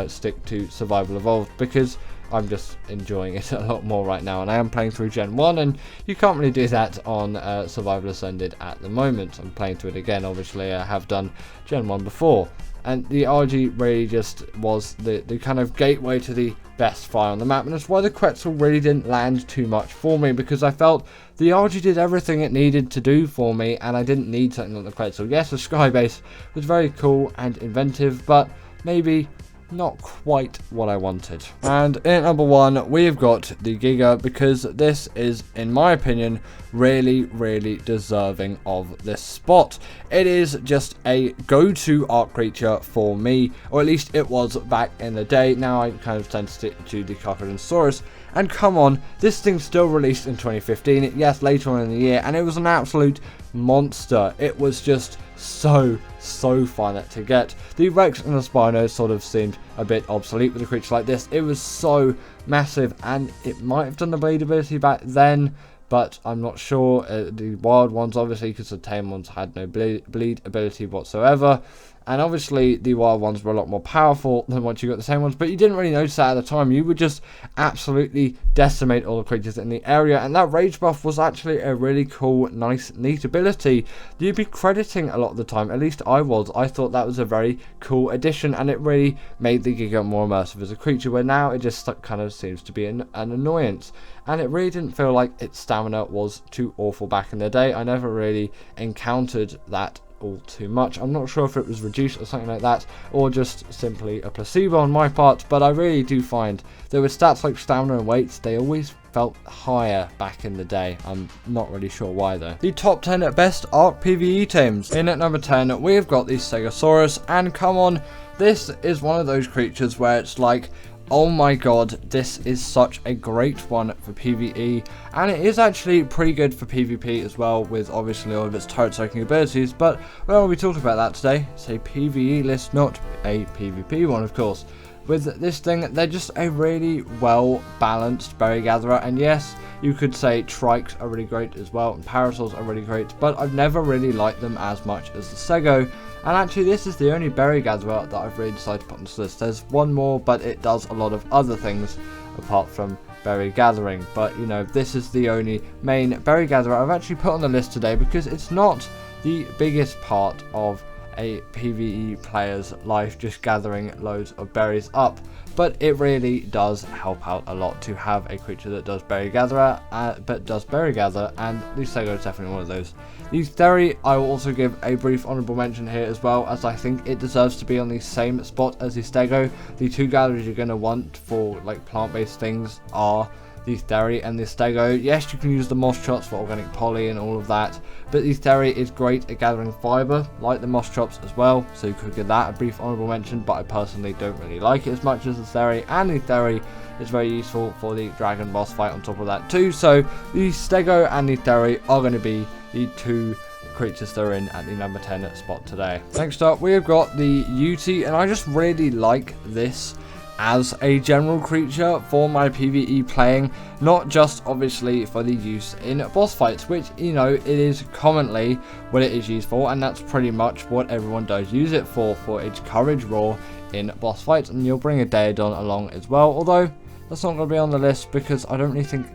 stick to Survival Evolved because I'm just enjoying it a lot more right now, and I am playing through Gen 1, and you can't really do that on Survival Ascended at the moment. I'm playing through it again, obviously. I have done Gen 1 before, and the RG really just was the kind of gateway to the best fire on the map, and that's why the Quetzal really didn't land too much for me, because I felt the RG did everything it needed to do for me, and I didn't need something like the Quetzal. Yes, the Skybase was very cool and inventive, but maybe not quite what I wanted. And in number 1, we've got the Giga, because this is, in my opinion, really deserving of this spot. It is just a go-to Ark creature for me, or at least it was back in the day. Now I kind of tend to stick to the Crocodonsaurus. And come on, this thing still released in 2015, yes, later on in the year, and it was an absolute monster. It was just so fun to get. The Rex and the Spino sort of seemed a bit obsolete with a creature like this. It was so massive, and it might have done the bleed ability back then, but I'm not sure. The wild ones, obviously, because the tame ones had no bleed ability whatsoever. And obviously the wild ones were a lot more powerful than once you got the same ones, but you didn't really notice that at the time. You would just absolutely decimate all the creatures in the area, and that rage buff was actually a really cool, nice, neat ability that you'd be crediting a lot of the time. At least I was. I thought that was a very cool addition, and it really made the Giga more immersive as a creature, where now it just kind of seems to be an annoyance. And it really didn't feel like its stamina was too awful back in the day. I never really encountered that all too much. I'm not sure if it was reduced or something like that, or just simply a placebo on my part, but I really do find that with stats like stamina and weights, they always felt higher back in the day. I'm not really sure why though. The top 10 at best Ark PVE tames. In at number 10, we've got the Stegosaurus, and come on, this is one of those creatures where it's like, oh my god, this is such a great one for PvE, and it is actually pretty good for PvP as well, with obviously all of its turret soaking abilities. But well, we talked about that today. It's a PvE list, not a PvP one, of course. With this thing, they're just a really well balanced berry gatherer, and yes, you could say trikes are really great as well, and parasols are really great, but I've never really liked them as much as the Sego. And actually, this is the only berry gatherer that I've really decided to put on this list. There's one more, but it does a lot of other things apart from berry gathering. But you know, this is the only main berry gatherer I've actually put on the list today, because it's not the biggest part of a PvE player's life, just gathering loads of berries up, but it really does help out a lot to have a creature that does berry gather, and the Stego is definitely one of those. The Theory, I will also give a brief honourable mention here as well, as I think it deserves to be on the same spot as the Stego. The two gatherers you're going to want for like plant-based things are the Theory and the Stego. Yes, you can use the moss chops for organic poly and all of that, but the Theory is great at gathering fiber, like the moss chops as well, so you could give that a brief honourable mention, but I personally don't really like it as much as the Theory, and the Theory is very useful for the dragon boss fight on top of that too. So the Stego and the Theory are going to be the two creatures that are in at the number 10 spot today. Next up, we have got the UT, and I just really like this as a general creature for my PvE playing, not just obviously for the use in boss fights, which, you know, it is commonly what it is used for, and that's pretty much what everyone does use it for its courage roar in boss fights. And you'll bring a Daedon along as well, although that's not going to be on the list because I don't really think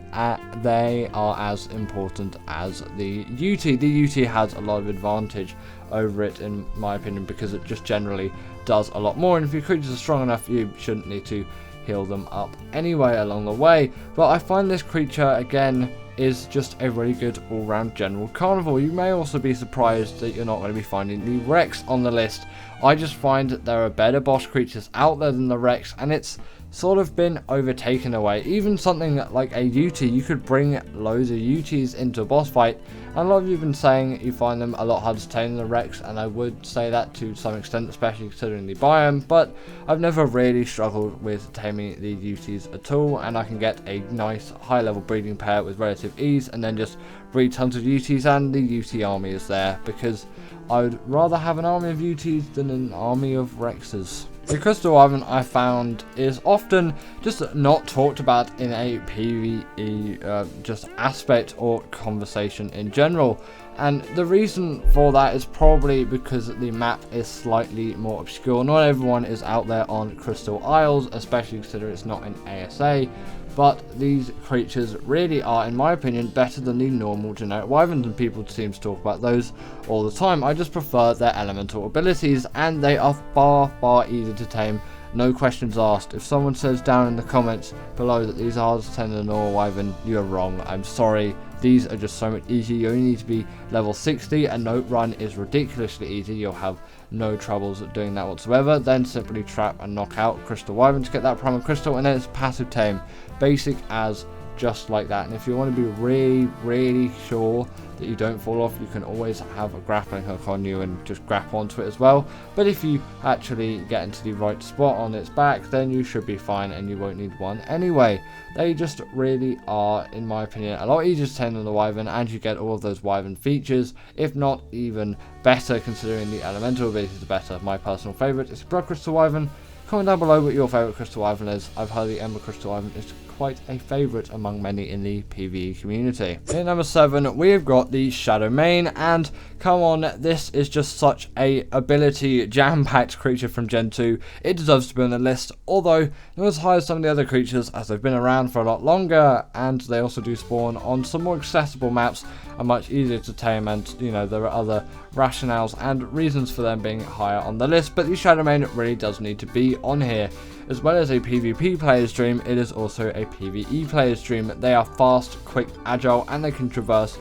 they are as important as the UT. The UT has a lot of advantage over it, in my opinion, because it just generally does a lot more, and if your creatures are strong enough, you shouldn't need to heal them up anyway along the way. But I find this creature, again, is just a really good all-round general carnivore. You may also be surprised that you're not going to be finding the Rex on the list. I just find that there are better boss creatures out there than the Rex, and it's sort of been overtaken away. Even something like a UT, you could bring loads of UTs into a boss fight, and a lot of you have been saying you find them a lot harder to tame than the Rex, and I would say that to some extent, especially considering the biome, but I've never really struggled with taming the UTs at all, and I can get a nice high level breeding pair with relative ease, and then just breed tons of UTs, and the UT army is there, because I would rather have an army of UTs than an army of Rexes. The Crystal Wyvern, I found, is often just not talked about in a PvE just aspect or conversation in general, and the reason for that is probably because the map is slightly more obscure. Not everyone is out there on Crystal Isles, especially considering it's not in ASA, but these creatures really are, in my opinion, better than the normal generic wyverns, and people seem to talk about those all the time. I just prefer their elemental abilities, and they are far easier to tame, no questions asked. If someone says down in the comments below that these are harder to tame than a normal wyvern, you're wrong. I'm sorry. These are just so much easier. You only need to be level 60, and Note Run is ridiculously easy. You'll have no troubles doing that whatsoever. Then simply trap and knock out Crystal Wyvern to get that Primal Crystal, and then it's passive tame. Basic as just like that. And if you want to be really sure that you don't fall off, you can always have a grappling hook on you and just grapple onto it as well. But if you actually get into the right spot on its back, then you should be fine and you won't need one anyway. They just really are, in my opinion, a lot easier to tame than the Wyvern, and you get all of those Wyvern features, if not even better, considering the elemental abilities are better. My personal favourite is Blood Crystal Wyvern. Comment down below what your favourite Crystal Wyvern is. I've heard the Ember Crystal Wyvern is quite a favourite among many in the PvE community. In number 7, we have got the Shadow Mane, and come on, this is just such a ability jam-packed creature from Gen 2. It deserves to be on the list, although not as high as some of the other creatures, as they've been around for a lot longer, and they also do spawn on some more accessible maps, are much easier to tame, and you know, there are other rationales and reasons for them being higher on the list. But the Shadow Mane really does need to be on here. As well as a PvP player's dream, it is also a PvE player's dream. They are fast, quick, agile, and they can traverse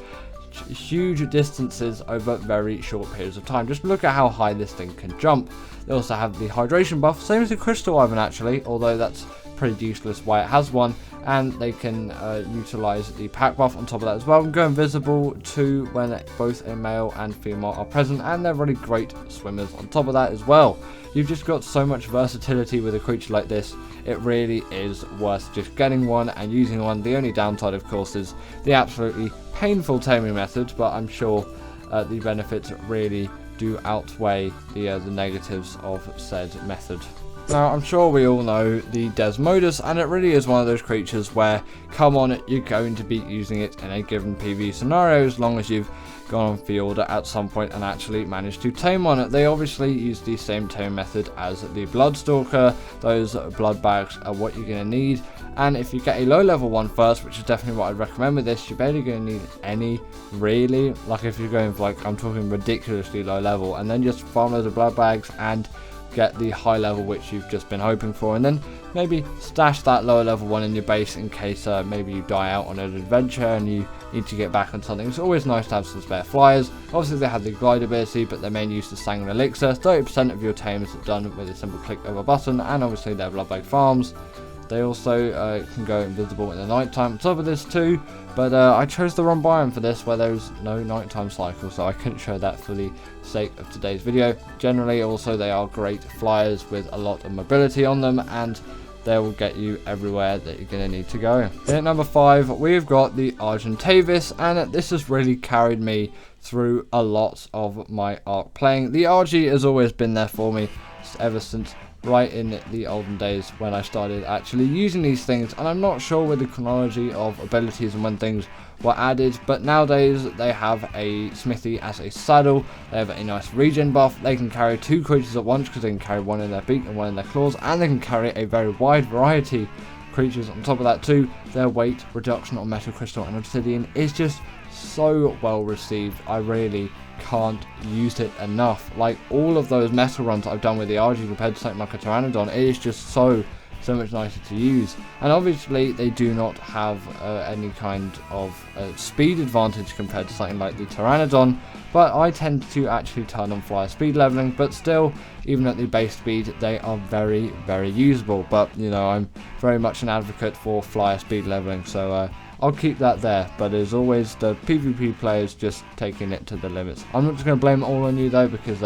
huge distances over very short periods of time. Just look at how high this thing can jump. They also have the hydration buff, same as the Crystal Wyvern actually, although that's pretty useless why it has one. And they can utilize the pack buff on top of that as well, and go invisible too when both a male and female are present, and they're really great swimmers on top of that as well. You've just got so much versatility with a creature like this. It really is worth just getting one and using one. The only downside, of course, is the absolutely painful taming method, but I'm sure the benefits really do outweigh the negatives of said method. Now, I'm sure we all know the Desmodus, and it really is one of those creatures where, come on, you're going to be using it in a given PvE scenario as long as you've gone on field at some point and actually managed to tame one. They obviously use the same tame method as the Bloodstalker. Those blood bags are what you're going to need, And if you get a low level one first, which is definitely what I'd recommend with this, you're barely going to need any, really. Like if you're going for, like, I'm talking ridiculously low level, and then just farm loads of blood bags and get the high level which you've just been hoping for, and then maybe stash that lower level one in your base in case maybe you die out on an adventure and you need to get back on something. It's always nice to have some spare flyers. Obviously they have the glide ability, but their main use is Sanguine Elixir. 30% of your tames are done with a simple click of a button, and obviously their blood bag farms. They also can go invisible in the nighttime on top of this too, but I chose the wrong biome for this where there's no nighttime cycle, so I couldn't show that for the sake of today's video. Generally also they are great flyers with a lot of mobility on them, and they will get you everywhere that you're going to need to go. In at number 5 we've got the Argentavis, and this has really carried me through a lot of my Ark playing. The RG has always been there for me ever since right in the olden days when I started actually using these things, and I'm not sure with the chronology of abilities and when things were added, but nowadays they have a smithy as a saddle. They have a nice regen buff. They can carry 2 creatures at once because they can carry one in their beak and one in their claws, and they can carry a very wide variety of creatures on top of that too. Their weight reduction on metal, crystal and obsidian is just so well received. I really can't use it enough. Like all of those metal runs I've done with the RG compared to something like a Pteranodon, it is just so much nicer to use. And obviously they do not have any kind of speed advantage compared to something like the Pteranodon, but I tend to actually turn on flyer speed leveling, but still, even at the base speed, they are very usable. But you know, I'm very much an advocate for flyer speed leveling, so I'll keep that there. But as always, the PvP players just taking it to the limits. I'm not just going to blame it all on you though, because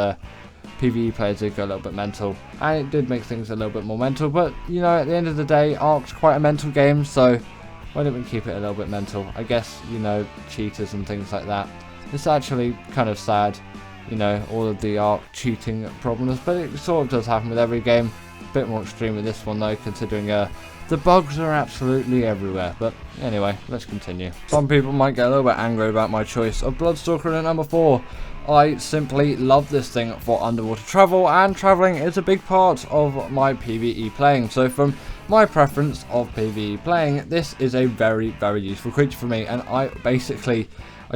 PvE players did go a little bit mental, and it did make things a little bit more mental. But you know, at the end of the day, Ark's quite a mental game, so why don't we keep it a little bit mental? I guess, you know, cheaters and things like that. It's actually kind of sad, you know, all of the Ark cheating problems, but it sort of does happen with every game. A bit more extreme with this one though, considering the bugs are absolutely everywhere. But anyway, let's continue. Some people might get a little bit angry about my choice of Bloodstalker in at number 4. I simply love this thing for underwater travel, and traveling is a big part of my PvE playing. So from my preference of PvE playing, this is a very useful creature for me, and I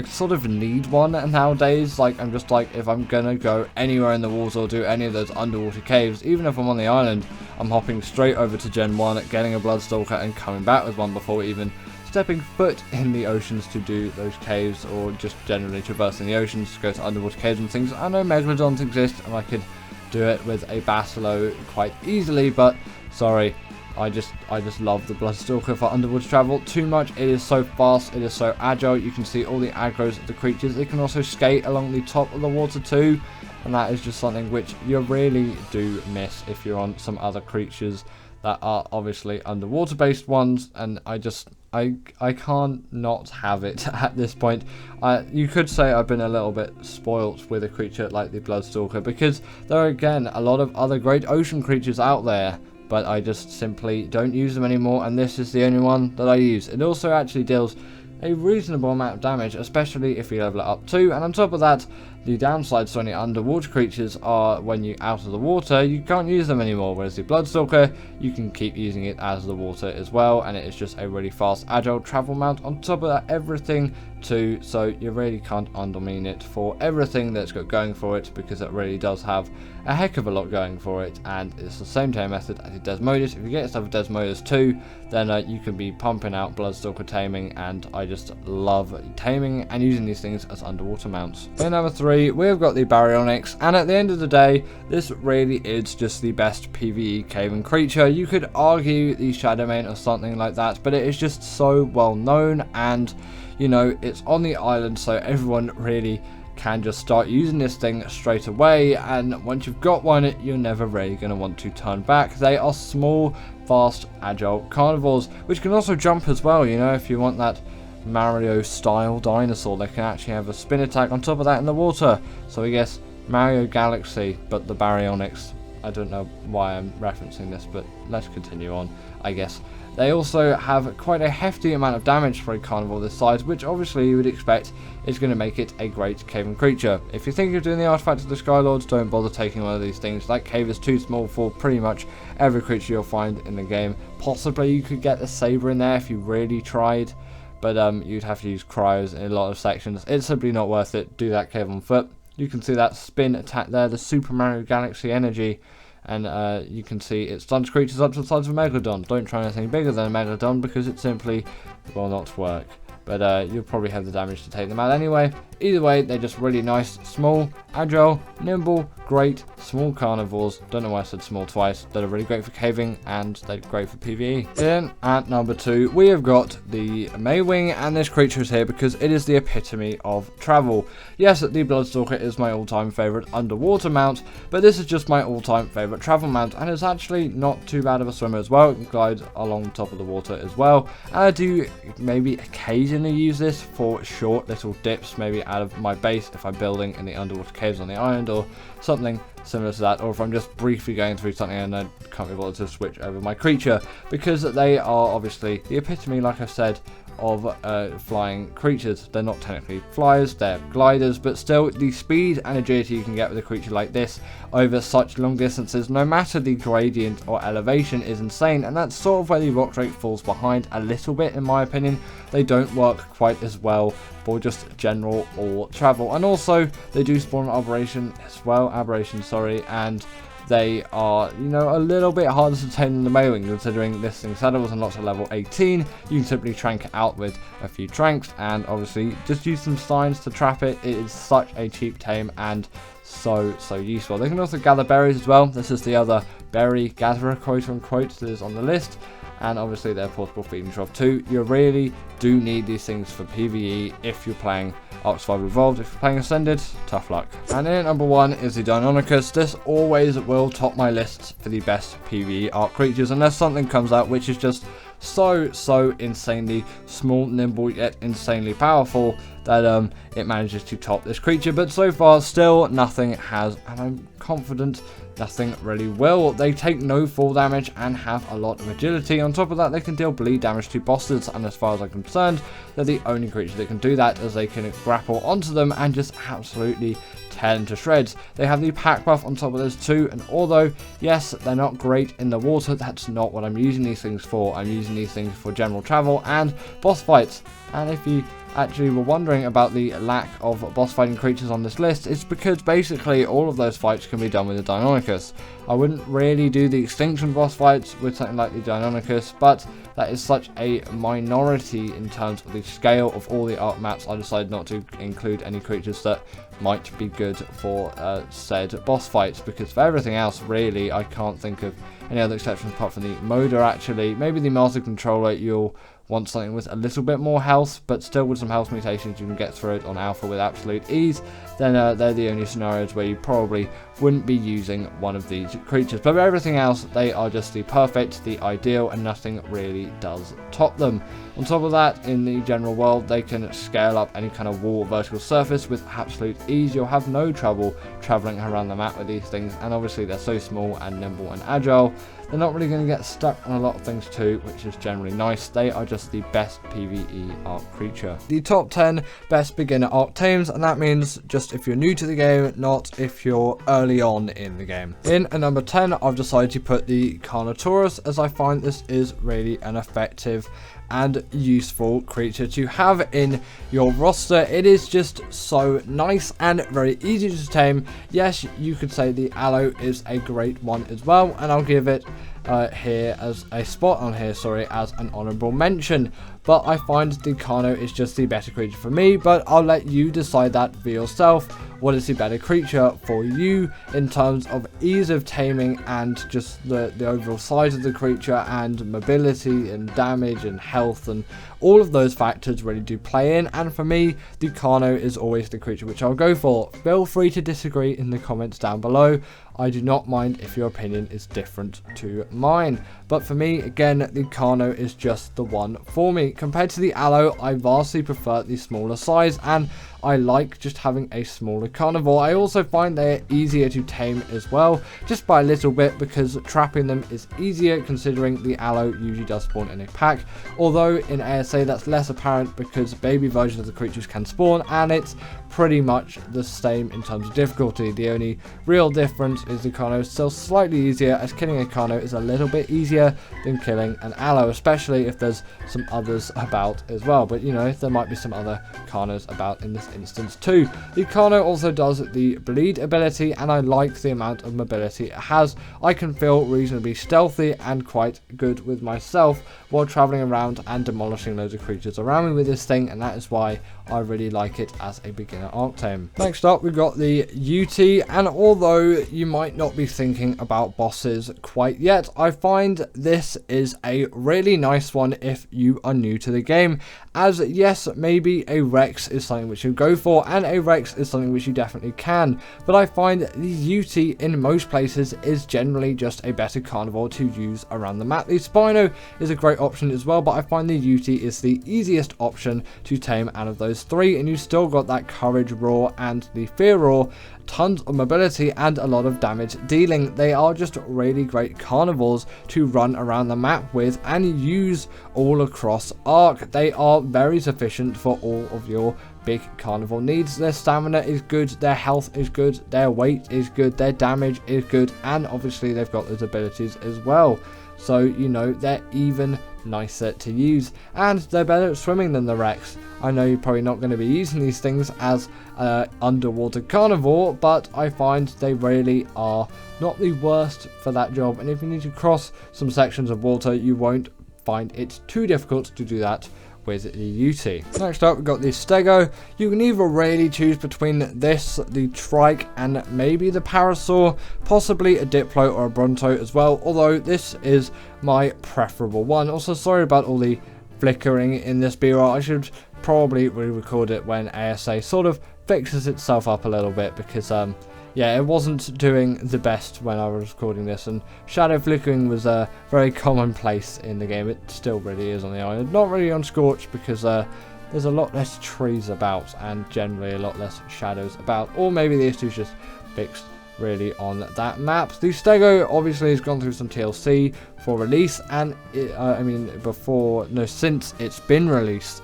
sort of need one nowadays. Like, I'm just like, if I'm gonna go anywhere in the water or do any of those underwater caves, even if I'm on the island, I'm hopping straight over to Gen 1, getting a Bloodstalker and coming back with one before even stepping foot in the oceans to do those caves, or just generally traversing the oceans to go to underwater caves and things. I know Megalodons exist and I could do it with a Basilo quite easily, but sorry, I just love the Bloodstalker for underwater travel too much. It is so fast, it is so agile. You can see all the aggros of the creatures. It can also skate along the top of the water too, and that is just something which you really do miss if you're on some other creatures that are obviously underwater based ones. And I can't not have it at this point. You could say I've been a little bit spoilt with a creature like the Bloodstalker, because there are again a lot of other great ocean creatures out there, but I just simply don't use them anymore, and this is the only one that I use. It also actually deals a reasonable amount of damage, especially if you level it up too. And on top of that, the downsides to any underwater creatures are when you're out of the water, you can't use them anymore, whereas the Bloodstalker, you can keep using it as the water as well, and it is just a really fast, agile travel mount on top of that everything too, so you really can't undermine it for everything that's got going for it, because it really does have a heck of a lot going for it. And it's the same tame method as the Desmodus. If you get yourself a Desmodus too, then you can be pumping out Bloodstalker taming, and I just love taming and using these things as underwater mounts. In number 3, we've got the Baryonyx, and at the end of the day, this really is just the best PvE caving creature. You could argue the Shadowmane or something like that, but it is just so well known, and you know, it's on the island, so everyone really can just start using this thing straight away, and once you've got one, you're never really going to want to turn back. They are small, fast, agile carnivores, which can also jump as well. You know, if you want that Mario style dinosaur, they can actually have a spin attack on top of that in the water. So I guess Mario Galaxy, but the Baryonyx. I don't know why I'm referencing this, but let's continue on, I guess. They also have quite a hefty amount of damage for a carnivore this size, which obviously you would expect is going to make it a great cavern creature. If you think of doing the artifact of the Skylords, don't bother taking one of these things. That cave is too small for pretty much every creature you'll find in the game. Possibly you could get a saber in there if you really tried, but you'd have to use cryos in a lot of sections. It's simply not worth it. Do that cave on foot. You can see that spin attack there, the Super Mario Galaxy energy. And you can see it stuns creatures up to the size of a Megalodon. Don't try anything bigger than a Megalodon because it simply will not work. But you'll probably have the damage to take them out anyway. Either way, they're just really nice, small, agile, nimble, great, small carnivores. Don't know why I said small twice. That are really great for caving and they're great for PvE. Then at number 2, we have got the Maywing, and this creature is here because it is the epitome of travel. Yes, the Bloodstalker is my all-time favourite underwater mount, but this is just my all-time favourite travel mount, and it's actually not too bad of a swimmer as well. It can glide along the top of the water as well. And I do maybe occasionally use this for short little dips, maybe out of my base if I'm building in the underwater caves on the island or something similar to that, or if I'm just briefly going through something and I can't be bothered to switch over my creature, because they are obviously the epitome, like I said, of flying creatures. They're not technically flyers, they're gliders, but still the speed and agility you can get with a creature like this over such long distances, no matter the gradient or elevation, is insane. And that's sort of where the rock drake falls behind a little bit, in my opinion. They don't work quite as well for just general or travel, and also they do spawn aberration, and they are, you know, a little bit harder to tame than the Maywing, considering this thing's saddle was unlocked at level 18. You can simply trank it out with a few tranks, and obviously just use some signs to trap it. It is such a cheap tame and so useful. They can also gather berries as well. This is the other berry gatherer, quote unquote, that is on the list. And obviously they're portable feeding trough too. You really do need these things for PvE if you're playing Ark Survival Evolved. If you're playing Ascended, tough luck. And in at number 1 is the Deinonychus. This always will top my lists for the best PvE Ark creatures, unless something comes out which is just so insanely small, nimble, yet insanely powerful that it manages to top this creature. But so far, still nothing has, and I'm confident nothing really will. They take no fall damage and have a lot of agility. On top of that, they can deal bleed damage to bosses, and as far as I'm concerned, they're the only creature that can do that, as they can grapple onto them and just absolutely tear them to shreds. They have the pack buff on top of those too, and although yes, they're not great in the water, that's not what I'm using these things for. I'm using these things for general travel and boss fights. And if you actually were wondering about the lack of boss fighting creatures on this list, it's because basically all of those fights can be done with the Deinonychus. I wouldn't really do the extinction boss fights with something like the Deinonychus, but that is such a minority in terms of the scale of all the Ark maps. I decided not to include any creatures that might be good for said boss fights, because for everything else really I can't think of any other exceptions apart from the Moder. Actually, maybe the Master Controller, you'll want something with a little bit more health, but still with some health mutations you can get through it on alpha with absolute ease. Then they're the only scenarios where you probably wouldn't be using one of these creatures. But for everything else, they are just the perfect, the ideal, and nothing really does top them. On top of that, in the general world, they can scale up any kind of wall or vertical surface with absolute ease. You'll have no trouble traveling around the map with these things, and obviously they're so small and nimble and agile. They're not really going to get stuck on a lot of things too, which is generally nice. They are just the best PvE Ark creature. The top 10 best beginner Ark tames, and that means just if you're new to the game, not if you're early on in the game. In at number 10, I've decided to put the Carnotaurus, as I find this is really an effective and useful creature to have in your roster. It is just so nice and very easy to tame. Yes, you could say the Aloe is a great one as well, and I'll give it here as a spot on here, as an honorable mention. But I find the Carno is just the better creature for me, but I'll let you decide that for yourself. What is the better creature for you in terms of ease of taming and just the overall size of the creature and mobility and damage and health, and all of those factors really do play in. And for me, the Carno is always the creature which I'll go for. Feel free to disagree in the comments down below. I do not mind if your opinion is different to mine. But for me, again, the Carno is just the one for me. Compared to the Aloe, I vastly prefer the smaller size, and I like just having a smaller carnivore. I also find they're easier to tame as well, just by a little bit, because trapping them is easier considering the aloe usually does spawn in a pack, although in ASA that's less apparent because baby versions of the creatures can spawn, and it's pretty much the same in terms of difficulty. The only real difference is the Carno is still slightly easier, as killing a Carno is a little bit easier than killing an aloe, especially if there's some others about as well. But you know, there might be some other Carnos about in this instance too. The Carno also does the bleed ability, and I like the amount of mobility it has. I can feel reasonably stealthy and quite good with myself while traveling around and demolishing loads of creatures around me with this thing, and that is why I really like it as a beginner Ark tame. Next up, we've got the UT, and although you might not be thinking about bosses quite yet, I find this is a really nice one if you are new to the game, as yes, maybe a Rex is something which you go for, and a Rex is something which you definitely can, but I find the UT in most places is generally just a better carnivore to use around the map. The Spino is a great option as well, but I find the UT is the easiest option to tame out of those three, and you still got that courage roar and the fear roar, tons of mobility and a lot of damage dealing. They are just really great carnivores to run around the map with and use all across Ark. They are very sufficient for all of your big carnivore needs. Their stamina is good, their health is good, their weight is good, their damage is good, and obviously they've got those abilities as well. So, you know, they're even nicer to use, and they're better at swimming than the Rex. I know you're probably not going to be using these things as underwater carnivore, but I find they really are not the worst for that job, and if you need to cross some sections of water, you won't find it too difficult to do that with the UT. Next up, we've got the Stego. You can either really choose between this, the Trike, and maybe the Parasaur, possibly a Diplo or a Bronto as well, although this is my preferable one. Also, sorry about all the flickering in this B-roll. I should probably re-record it when ASA sort of fixes itself up a little bit, because yeah, it wasn't doing the best when I was recording this, and shadow flickering was very commonplace in the game. It still really is on the island. Not really on Scorch, because there's a lot less trees about and generally a lot less shadows about, or maybe the issue's just fixed really on that map. The Stego obviously has gone through some TLC for release, and since it's been released,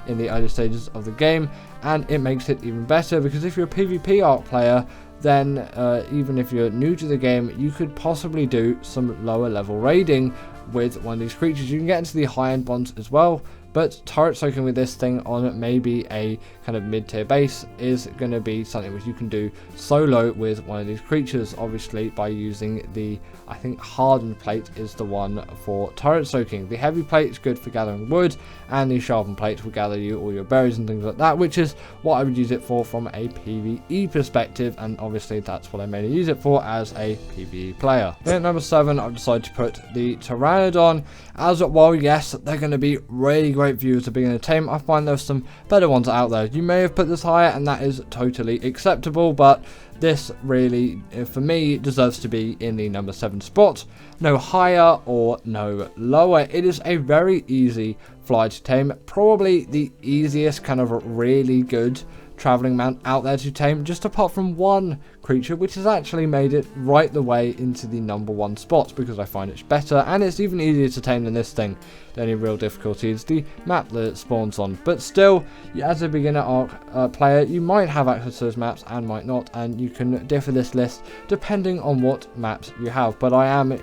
in the early stages of the game, and it makes it even better, because if you're a PvP Ark player, then even if you're new to the game, you could possibly do some lower level raiding with one of these creatures. You can get into the high end ones as well, but turret soaking with this thing on maybe a kind of mid-tier base is going to be something which you can do solo with one of these creatures, obviously by using the, I think, hardened plate is the one for turret soaking. The heavy plate is good for gathering wood, and the sharpened plate will gather you all your berries and things like that, which is what I would use it for from a PvE perspective, and obviously that's what I mainly use it for as a PvE player. Then at number 7, I've decided to put the Pteranodon, as while yes, they're going to be really great views to begin a tame, I find there's some better ones out there. You may have put this higher, and that is totally acceptable, but this really, for me, deserves to be in the number 7 spot. No higher or no lower. It is a very easy fly to tame, probably the easiest kind of really good traveling mount out there to tame, just apart from one creature which has actually made it right the way into the number 1 spot, because I find it's better and it's even easier to tame than this thing. The only real difficulty is the map that it spawns on, but still, as a beginner Ark player, you might have access to those maps and might not, and you can differ this list depending on what maps you have. But I am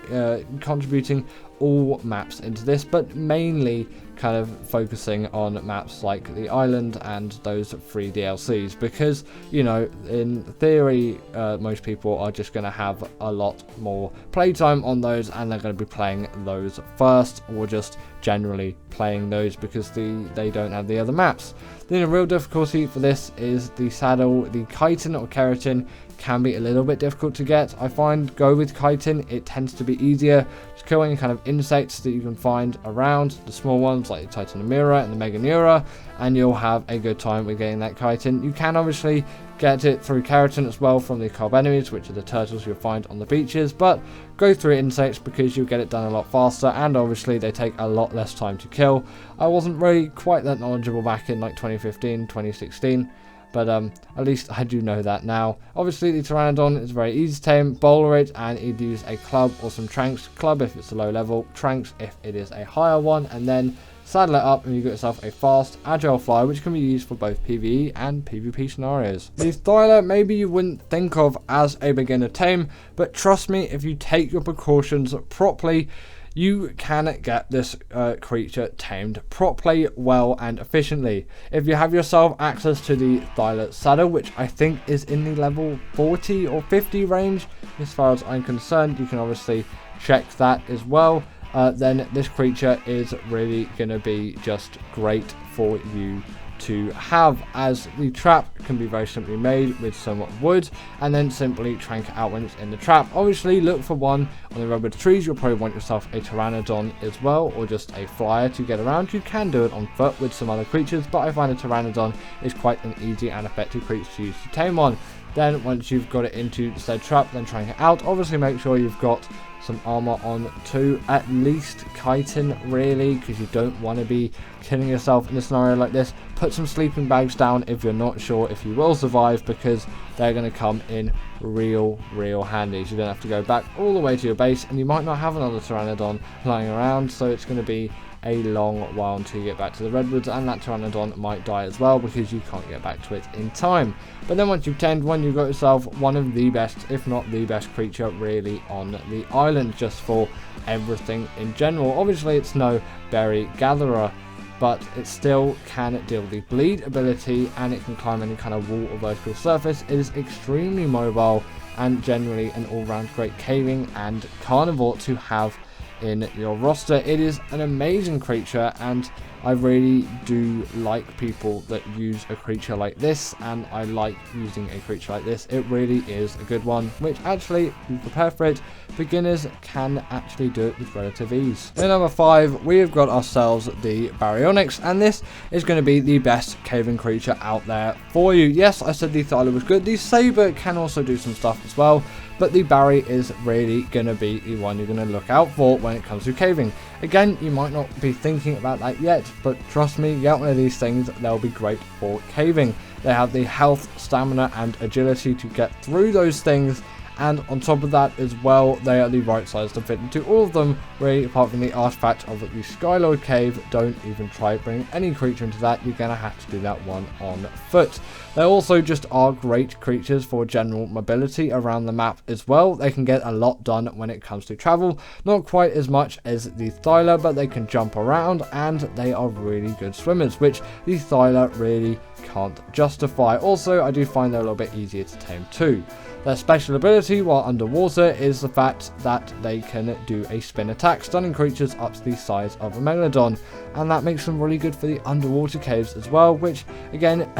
contributing all maps into this, but mainly kind of focusing on maps like the island and those free DLCs, because, you know, in theory, most people are just going to have a lot more playtime on those, and they're going to be playing those first, or just generally playing those because they don't have the other maps. Then the real difficulty for this is the saddle. The chitin or keratin can be a little bit difficult to get. I find go with chitin, it tends to be easier Just kill any kind of insects that you can find around, the small ones like the Titanomira and the Meganeura, and you'll have a good time with getting that chitin. You can obviously get it through keratin as well from the carb enemies, which are the turtles you'll find on the beaches, but go through insects because you'll get it done a lot faster, and obviously they take a lot less time to kill. I wasn't really quite that knowledgeable back in like 2015, 2016, but at least I do know that now. Obviously the Pteranodon is very easy to tame. Bowler it, and you'd use a club or some tranks. Club if it's a low level, tranks if it is a higher one, and then saddle it up and you get yourself a fast, agile flyer, which can be used for both PvE and PvP scenarios. The Thyla maybe you wouldn't think of as a beginner tame, but trust me, if you take your precautions properly, you can get this creature tamed properly, well, and efficiently. If you have yourself access to the Thyla saddle, which I think is in the level 40 or 50 range, as far as I'm concerned, you can obviously check that as well. Then this creature is really going to be just great for you to have, as the trap can be very simply made with some wood and then simply trank it out when it's in the trap. Obviously look for one on the redwood trees. You'll probably want yourself a Pteranodon as well, or just a flyer to get around. You can do it on foot with some other creatures, but I find a Pteranodon is quite an easy and effective creature to use to tame one. Then once you've got it into said trap, then trank it out. Obviously make sure you've got some armor on too, at least chitin really, because you don't want to be killing yourself in a scenario like this. Put some sleeping bags down if you're not sure if you will survive, because they're going to come in real handy. So you don't have to go back all the way to your base, and you might not have another Pteranodon lying around, so it's going to be a long while until you get back to the redwoods, and that Pteranodon might die as well because you can't get back to it in time. But then once you've tamed one, you've got yourself one of the best, if not the best creature really on the island, just for everything in general. Obviously it's no berry gatherer, but it still can deal the bleed ability, and it can climb any kind of wall or vertical surface. It is extremely mobile and generally an all-round great caving and carnivore to have in your roster. It is an amazing creature, and I really do like people that use a creature like this, and I like using a creature like this. It really is a good one, which actually, if you prepare for it, beginners can actually do it with relative ease. In number 5, we have got ourselves the Baryonyx, and this is going to be the best caving creature out there for you. Yes, I said the Thyla was good. The Saber can also do some stuff as well, but the Barry is really going to be the one you're going to look out for when it comes to caving. Again, you might not be thinking about that yet, but trust me, get one of these things, they'll be great for caving. They have the health, stamina, and agility to get through those things, and on top of that as well, they are the right size to fit into all of them, really, apart from the artifact of the Skylord Cave. Don't even try bringing any creature into that. You're going to have to do that one on foot. They also just are great creatures for general mobility around the map as well. They can get a lot done when it comes to travel. Not quite as much as the Thyla, but they can jump around, and they are really good swimmers, which the Thyla really can't justify. Also, I do find they're a little bit easier to tame too. Their special ability while underwater is the fact that they can do a spin attack, stunning creatures up to the size of a Megalodon, and that makes them really good for the underwater caves as well, which again,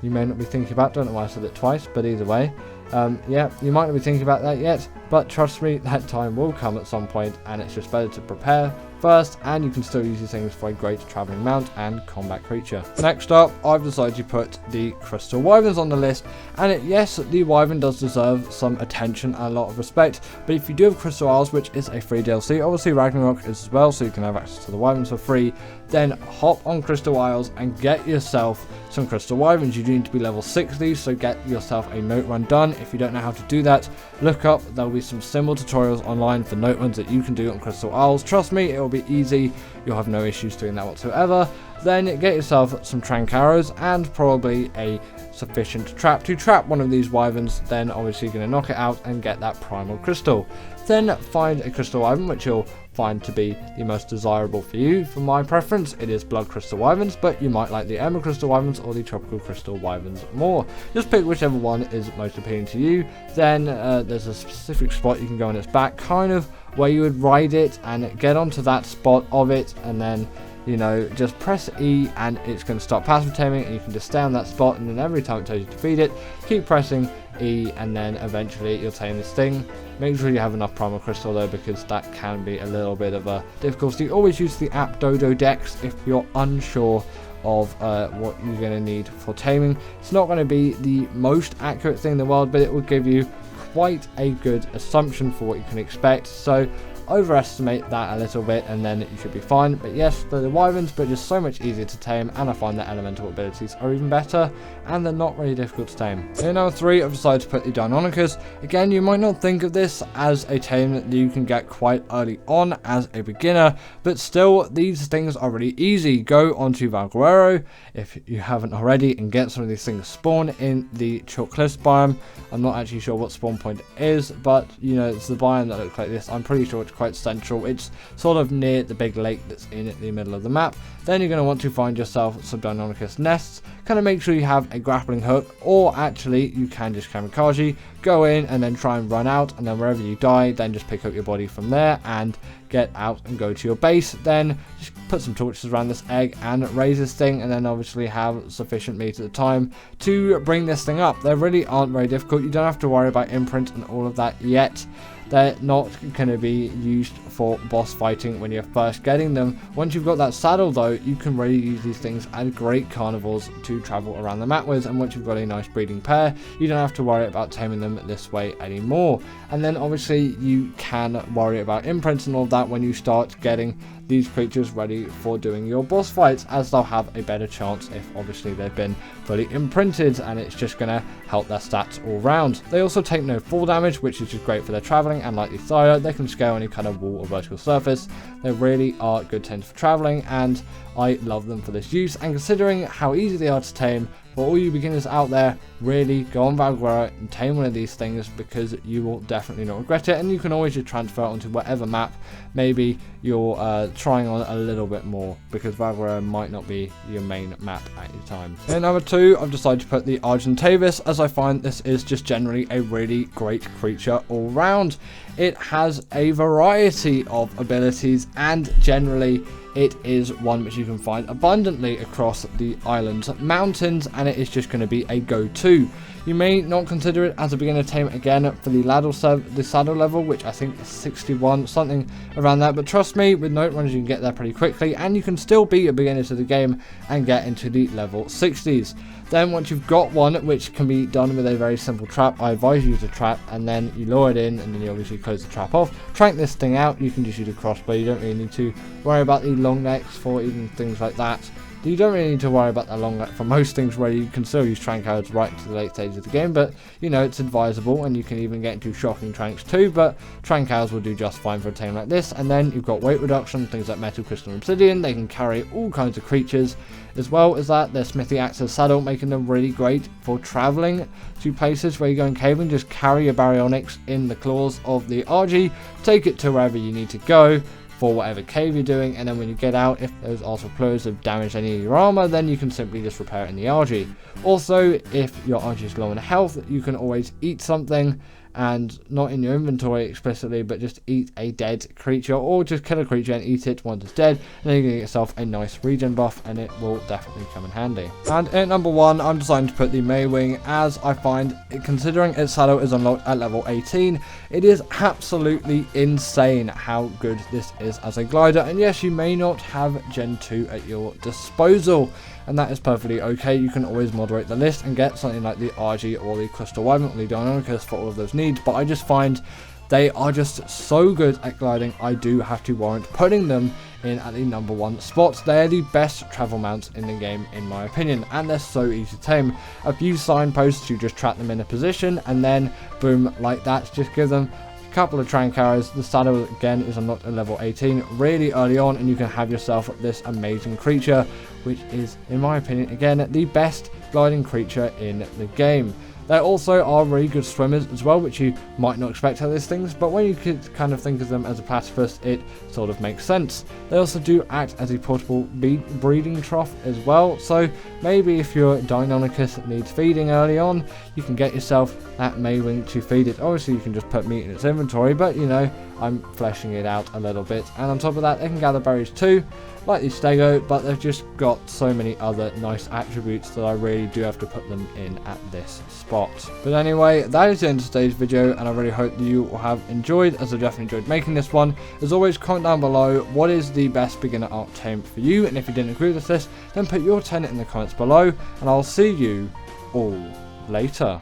you may not be thinking about. Don't know why I said it twice, but either way, yeah, you might not be thinking about that yet, but trust me, that time will come at some point, and it's just better to prepare first, and you can still use these things for a great traveling mount and combat creature. Next up, I've decided to put the Crystal Wyverns on the list, and yes, the Wyvern does deserve some attention and a lot of respect, but if you do have Crystal Isles, which is a free DLC, obviously Raasclark is as well, so you can have access to the Wyverns for free, then hop on Crystal Isles and get yourself some Crystal Wyverns. You do need to be level 60, so get yourself a note run done. If you don't know how to do that, look up, there'll be some simple tutorials online for note runs that you can do on Crystal Isles. Trust me, it will be easy, you'll have no issues doing that whatsoever. Then get yourself some trank arrows and probably a sufficient trap to trap one of these wyverns. Then obviously you're going to knock it out and get that primal crystal. Then find a crystal wyvern, which you'll find to be the most desirable for you. For my preference, it is blood crystal wyverns, but you might like the emerald crystal wyverns or the tropical crystal wyverns more. Just pick whichever one is most appealing to you. Then there's a specific spot you can go on its back, kind of where you would ride it, and get onto that spot of it, and then you know, just press E and it's going to start passive taming, and you can just stay on that spot, and then every time it tells you to feed it, keep pressing E, and then eventually you'll tame this thing. Make sure you have enough primal crystal though, because that can be a little bit of a difficulty. Always use the app Dodo Dex if you're unsure of what you're going to need for taming. It's not going to be the most accurate thing in the world, but it will give you quite a good assumption for what you can expect. So overestimate that a little bit and then you should be fine. But yes, they're the wyverns, but just so much easier to tame, and I find that elemental abilities are even better, and they're not really difficult to tame. In number 3, I've decided to put the Deinonychus. Again, you might not think of this as a tame that you can get quite early on as a beginner, but still, these things are really easy. Go onto Valguero if you haven't already and get some of these things spawn in the Chalk Cliffs biome. I'm not actually sure what spawn point it is, but you know, it's the biome that looks like this. I'm pretty sure it's quite central. It's sort of near the big lake that's in the middle of the map. Then you're going to want to find yourself some Deinonychus nests. Kind of make sure you have a grappling hook, or actually you can just kamikaze, go in and then try and run out, and then wherever you die, then just pick up your body from there and get out and go to your base. Then just put some torches around this egg and raise this thing, and then obviously have sufficient meat at the time to bring this thing up. They really aren't very difficult. You don't have to worry about imprint and all of that yet. They're not going to be used for boss fighting when you're first getting them. Once you've got that saddle though, you can really use these things as great carnivores to travel around the map with, and once you've got a nice breeding pair, you don't have to worry about taming them this way anymore. And then obviously you can worry about imprints and all of that when you start getting these creatures ready for doing your boss fights, as they'll have a better chance if obviously they've been fully imprinted, and it's just going to help their stats all round. They also take no fall damage, which is just great for their traveling, and like the Thyra, they can scale any kind of wall or vertical surface. They really are good tames for traveling, and I love them for this use. And considering how easy they are to tame, for all you beginners out there, really go on Valguero and tame one of these things, because you will definitely not regret it. And you can always just transfer it onto whatever map maybe you're trying on a little bit more, because Valguero might not be your main map at your time. In number 2, I've decided to put the Argentavis, as I find this is just generally a really great creature all round. It has a variety of abilities, and generally it is one which you can find abundantly across the island's mountains, and it is just going to be a go-to. You may not consider it as a beginner tame again for the saddle level, which I think is 61, something around that, but trust me, with note runners you can get there pretty quickly, and you can still be a beginner to the game and get into the level 60s. Then once you've got one, which can be done with a very simple trap, I advise you to trap, and then you lure it in, and then you obviously close the trap off. Trank this thing out, you can just use a crossbow. You don't really need to worry about the long necks for even things like that. You don't really need to worry about the long neck for most things, where you can still use trank arrows right to the late stages of the game, but you know, it's advisable, and you can even get into shocking tranks too, but trank arrows will do just fine for a tame like this. And then you've got weight reduction, things like metal, crystal, and obsidian. They can carry all kinds of creatures, as well as that their smithy acts as saddle, making them really great for traveling to places where you're going caving. Just carry your baryonyx in the claws of the RG, take it to wherever you need to go for whatever cave you're doing, and then when you get out, if those arsenal fluids have damaged any of your armor, then you can simply just repair it in the RG. Also, if your RG is low in health, you can always eat something, and not in your inventory explicitly, but just eat a dead creature, or just kill a creature and eat it once it's dead, and then you're going to get yourself a nice regen buff, and it will definitely come in handy. And at number 1, I'm deciding to put the Maywing, as I find, considering its saddle is unlocked at level 18, it is absolutely insane how good this is as a glider. And yes, you may not have Gen 2 at your disposal, and that is perfectly okay. You can always moderate the list and get something like the RG or the Crystal Wyvern or the Deinonychus for all of those needs, but I just find they are just so good at gliding, I do have to warrant putting them in at the number 1 spot. They're the best travel mounts in the game in my opinion, and they're so easy to tame. A few signposts, you just trap them in a position, and then boom, like that, just give them a couple of trank arrows. The saddle again is unlocked at level 18 really early on, and you can have yourself this amazing creature, which is, in my opinion, again, the best gliding creature in the game. They also are really good swimmers as well, which you might not expect out of these things, but when you could kind of think of them as a platypus, it sort of makes sense. They also do act as a portable breeding trough as well, so maybe if your Deinonychus needs feeding early on, you can get yourself that Maywing to feed it. Obviously you can just put meat in its inventory, but you know, I'm fleshing it out a little bit. And on top of that, they can gather berries too, like the stego, but they've just got so many other nice attributes that I really do have to put them in at this spot. But anyway, that is the end of today's video, and I really hope that you will have enjoyed, as I definitely enjoyed making this one. As always, comment down below what is the best beginner Ark tame for you, and if you didn't agree with this, then put your 10 in the comments below, and I'll see you all later.